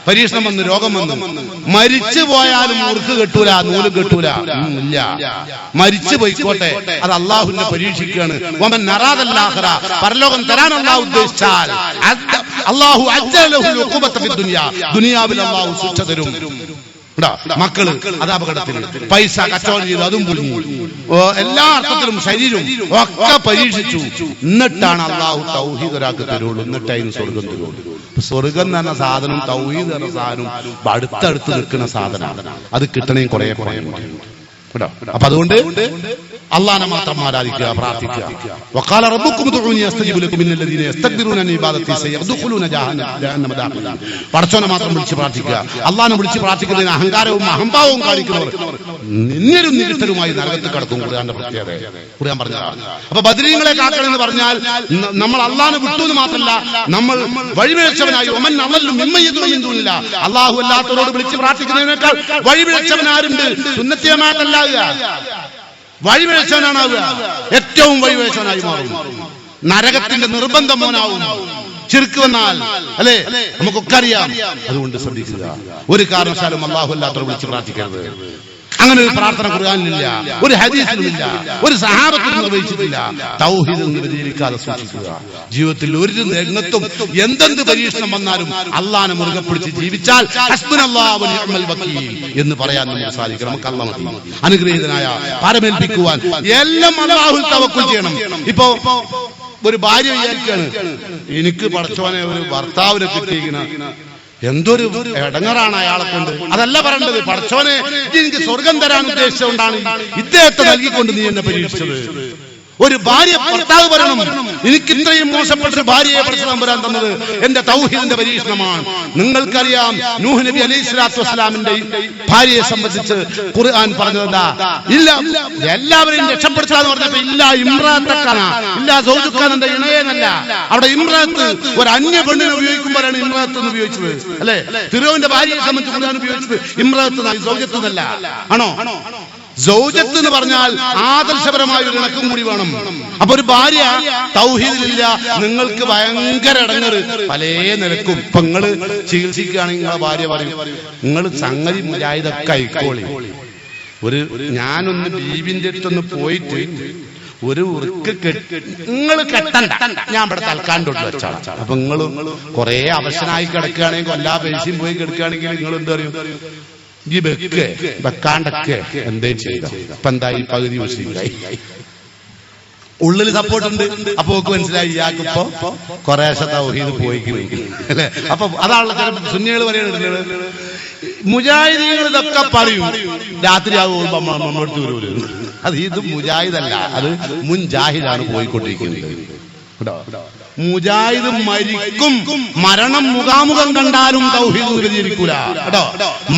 പരീക്ഷണം വന്നു, രോഗം വന്നു, മരിച്ചു പോയാലും ഉറുക്ക് കെട്ടൂല, നൂല് കെട്ടൂല, ഇല്ല. മരിച്ചു പോയിക്കോട്ടെ, അത് അള്ളാഹുവിനെ പരീക്ഷിക്കുകയാണ്. വമൻ അറാദൽ ആഖിറ, പരലോകം തരാൻ അള്ളാഹു ഉദ്ദേശിച്ചാൽ അള്ളാഹു അജ്ജല ലഹുൽ ഉഖൂബത ഫി ദുനിയ, ദുനിയാവിൽ അള്ളാഹു ശിക്ഷ തരും. മക്കള് അത് അപകടത്തിൽ, പൈസ കച്ചവടം ചെയ്തു അതും പൊളിഞ്ഞു, എല്ലാ അർത്ഥത്തിലും ശരീരവും ഒക്കെ പരീക്ഷിച്ചു. എന്നിട്ടാണ് അള്ളാഹു തൗഹീദ് ഒരാൾക്ക് തരുള്ളൂ. എന്നിട്ടായിരുന്നു സ്വർഗം തരുള്ളൂ. സ്വർഗം എന്ന് പറഞ്ഞ സാധനം, തൗഹീദ് എന്ന സാധനം അടുത്തടുത്ത് നിൽക്കുന്ന സാധനം. അത് കിട്ടണേ കുറെ കേട്ടോ. അപ്പൊ അതുകൊണ്ട് അള്ളാഹനെ മാത്രം ആരാധിക്കുക, പ്രാർത്ഥിക്കുക. വഖാല റബ്ബുക്കും ഉദ്ഉനി അസ്തജിബ് ലക്കും ഇന്നല്ലദീന യസ്തക്ബിറൂന അൻ ഇബാദതി സയദ്ഖുലൂന ജഹന്നമ ദാഖിലീൻ. പടച്ചോനെ മാത്രം വിളിച്ച് പ്രാർത്ഥിക്കുക. അള്ളാഹനെ വിളിച്ച് പ്രാർത്ഥിക്കുന്നതിന് അഹങ്കാരവും അഹംഭാവവും കാണിക്കുന്നവർ നിന്നരും നിരുത്തരുമായി നരകത്തിൽ കടക്കും. ഖുർആന്റെ പ്രത്യേകത ഖുർആൻ പറഞ്ഞതാണ്. അപ്പൊ ബദരീങ്ങളെ കാക്കണമെന്ന് പറഞ്ഞാൽ നമ്മൾ അള്ളാഹനെ വിട്ടു എന്ന് മാത്രമല്ല, നമ്മൾ വഴിപിഴച്ചവനായി ഒമൻ അവല്ലും മിമ്മയതുമില്ല, അള്ളാഹു അല്ലാത്തവരോട് വിളിച്ച് പ്രാർത്ഥിക്കുന്നതിനേക്കാൾ വഴിപിഴച്ചവൻ ആരുണ്ട്? സുന്നത്തിയമായിട്ടല്ലാകുക. വഴിവേഴ്ചനാണാവുക, ഏറ്റവും വഴിവേഴ്ചനായി മാറും. നരകത്തിന്റെ നിർബന്ധം മോനാവും ശിർക്ക് വന്നാൽ, അല്ലെ? നമുക്കൊക്കെ അറിയാം. അതുകൊണ്ട് ശ്രദ്ധിക്കുക, ഒരു കാരണവശാലും അല്ലാഹു അല്ലാത്തവരെ വിളിച്ച് പ്രാർത്ഥിക്കരുത്. അങ്ങനെ ഒരു പ്രാർത്ഥന ഖുർആനിലില്ല, ഒരു ഹദീസിലുമില്ല, ഒരു സഹാബത്തും നിർവഹിച്ചിട്ടില്ല. തൗഹീദ് വ്യതിചലിക്കാതെ സൂക്ഷിക്കുക. ജീവിതത്തിൽ ഒരു രംഗത്തും എന്തെന്ത് പരീക്ഷണം വന്നാലും അള്ളാഹനെ മുറുകെ പിടിച്ച് ജീവിച്ചാൽ ഹസ്ബുനല്ലാഹു വ നിഅ്മൽ വകീൽ എന്ന് പറയാൻ നമുക്ക് സാധിക്കണം. നമുക്ക് അല്ലാഹ് മതി. അനുഗ്രഹീതനായ പരമേൽപ്പിക്കുവാൻ എല്ലാം അല്ലാഹുവിൽ തവക്കുൽ ചെയ്യണം. ഇപ്പോ ഒരു ഭാര്യ വിചാരിക്കാണ്, എനിക്ക് പടച്ചോനെ ഒരു ഭർത്താവിനെ കിട്ടിയിരിക്കുന്ന എന്തൊരു ഇടങ്ങറാണ് അയാളെ കൊണ്ട്. അതല്ല പറയേണ്ടത്, പടച്ചോനെ എനിക്ക് സ്വർഗം തരാൻ ഉദ്ദേശിച്ചുകൊണ്ടാണ് ഇദ്ദേഹത്തെ നൽകിക്കൊണ്ട് നീ എന്നെ പരീക്ഷിച്ചത്. ഒരു ഭാര്യ ഭർത്താവ് പറയണം, എനിക്ക് ഇത്രയും മോശപ്പെട്ട ഭാര്യയെ പടച്ചവൻ വരാൻ തന്നത് എന്റെ തൗഹീദിന്റെ പരീക്ഷണമാണ്. നിങ്ങൾക്കറിയാം, നൂഹ് നബി അലൈഹി സ്വലാത്തു വസ്സലാമിന്റെ ഭാര്യയെ സംബന്ധിച്ച് ഖുർആൻ പറഞ്ഞതെന്താ? ഇല്ല എല്ലാവരെയും രക്ഷപ്പെടുത്താന്ന് പറഞ്ഞപ്പോ ഇല്ല ഇമ്രാത്തക്കാന, ഇല്ല സൗജുക്കാനന്റെ ഇണയേനല്ല. അവിടെ ഇമ്രാത്ത് ഒരു അന്യ പെണ്ണിനെ ഉപയോഗിക്കുമ്പോഴാണ് ഇമ്രാത്ത് എന്ന് ഉപയോഗിച്ചത്, അല്ലെ? തിരുവിന്റെ ഭാര്യയെ സംബന്ധിച്ച് ഖുർആൻ ഉപയോഗിച്ചത് ഇമ്രാത്ത് സൗജത്ത് എന്നല്ല. ആണോ? സൗജത്ത് എന്ന് പറഞ്ഞാൽ ആദർശപരമായ ഒരു ഇണക്കം കൂടി വേണം. അപ്പൊ ഒരു ഭാര്യ തൗഹീദിലില്ല, നിങ്ങൾക്ക് ഭയങ്കര ഇടങ്ങറ് പല നിലക്കും. ഇപ്പൊ നിങ്ങള് ചികിത്സിക്കുകയാണെങ്കിൽ നിങ്ങളെ ഭാര്യ പറയും, നിങ്ങൾ സംഗതി മുജാഹിദൊക്കെ ആയിക്കോളി, ഞാനൊന്ന് ബീവിന്റെ അടുത്തൊന്ന് പോയിട്ട് ഒരു ഉറുക്ക് നിങ്ങൾ കെട്ടണ്ട, ഞാൻ ഇവിടെ തൽക്കാണ്ടോട്ട് വെച്ചാൽ. അപ്പൊ നിങ്ങൾ കുറെ അവശനായി കിടക്കുകയാണെങ്കിൽ, കൊല്ലാ പൈസയും പോയി കിടക്കുകയാണെങ്കിൽ നിങ്ങൾ എന്താ പറയും? ഈ വെക്കാണ്ടൊക്കെ എന്തേലും ചെയ്ത ഇപ്പൊ എന്തായി? പകുതി മുസ്ലിമായി, ഉള്ളിൽ സപ്പോർട്ടുണ്ട്. അപ്പൊ മനസ്സിലായി ഇയാൾക്കിപ്പോ കുറേശ്ശെ തൗഹീദ് പോയിക്കില്ലെങ്കിൽ, അല്ലെ? അപ്പൊ അതാണല്ലോ ചില സുന്നികൾ പറയുന്നത്. മുജാഹിദീങ്ങൾ ഇതൊക്കെ പറയും, രാത്രി ആകുമ്പോ നമ്മളടുത്ത് വരൂല. അത് ഇത് മുജാഹിദല്ല, അത് മുൻ ജാഹിദാണ് പോയിക്കൊണ്ടിരിക്കുന്നത്. മുജാഹിദ് മരിക്കും, മരണം മുഖാമുഖം കണ്ടാലും തൗഹീദ് വ്യതിചലിക്കൂല കേട്ടോ.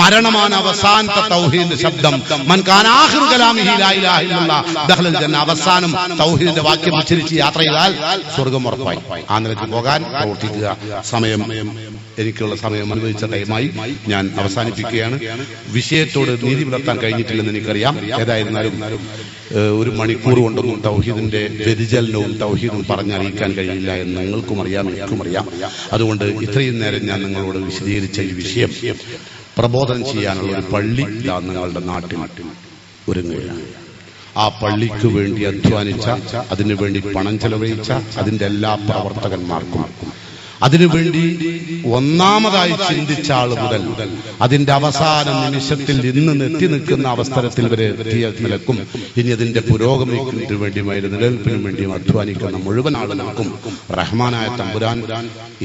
മരണമാണ് അവസാനത്തെ തൗഹീദിന്റെ ശബ്ദം. മൻ കാന ആഖിറു കലാമിഹി ലാ ഇലാഹ ഇല്ലല്ലാഹ് ദഖലൽ ജന്ന. അവസാനം തൗഹീദിന്റെ വാക്യം ഉച്ചരിച്ച് യാത്ര ചെയ്താൽ സ്വർഗ്ഗം ഉറപ്പായി. ആ നിലയ്ക്ക് പോകാൻ പ്രവർത്തിക്കുക. സമയം എനിക്കുള്ള സമയം അനുവദിച്ച ടൈമായി ഞാൻ അവസാനിപ്പിക്കുകയാണ്. വിഷയത്തോട് നീതി പുലർത്താൻ കഴിഞ്ഞിട്ടില്ലെന്ന് എനിക്കറിയാം. ഏതായിരുന്നാലും ഒരു മണിക്കൂർ കൊണ്ടൊന്നും തൗഹീദിന്റെ വ്യതിചലനവും തൗഹീദും പറഞ്ഞറിയിക്കാൻ കഴിയില്ല എന്ന് നിങ്ങൾക്കും അറിയാം, എനിക്കും അറിയാം. അതുകൊണ്ട് ഇത്രയും നേരം ഞാൻ നിങ്ങളോട് വിശദീകരിച്ച ഈ വിഷയം പ്രബോധനം ചെയ്യാനുള്ള ഒരു പള്ളി ഇതാ നിങ്ങളുടെ നാട്ടിൽ ഒരുങ്ങുകയാണ്. ആ പള്ളിക്ക് വേണ്ടി അധ്വാനിച്ച, അതിനുവേണ്ടി പണം ചെലവഴിച്ച അതിന്റെ എല്ലാ പ്രവർത്തകന്മാർക്കും, അതിനുവേണ്ടി ഒന്നാമതായി ചിന്തിച്ച ആൾ മുതൽ അതിന്റെ അവസാന നിമിഷത്തിൽ ഇന്ന് എത്തി നിൽക്കുന്ന അവസരത്തിൽ വരെ എത്തിയ നിലക്കും ഇനി അതിന്റെ പുരോഗമനത്തിന് വേണ്ടിയും നിലനിൽപ്പിനും വേണ്ടിയും അധ്വാനിക്കുന്ന മുഴുവൻ ആളുകൾക്കും റഹ്മാനായ തമ്പുരാൻ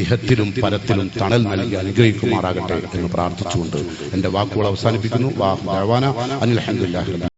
ഇഹത്തിലും പരത്തിലും തണൽ നൽകി അനുഗ്രഹിക്കുമാറാകട്ടെ എന്ന് പ്രാർത്ഥിച്ചുകൊണ്ട് എന്റെ വാക്കുകൾ അവസാനിപ്പിക്കുന്നു. അനിൽ ഹംദുലില്ലാഹി.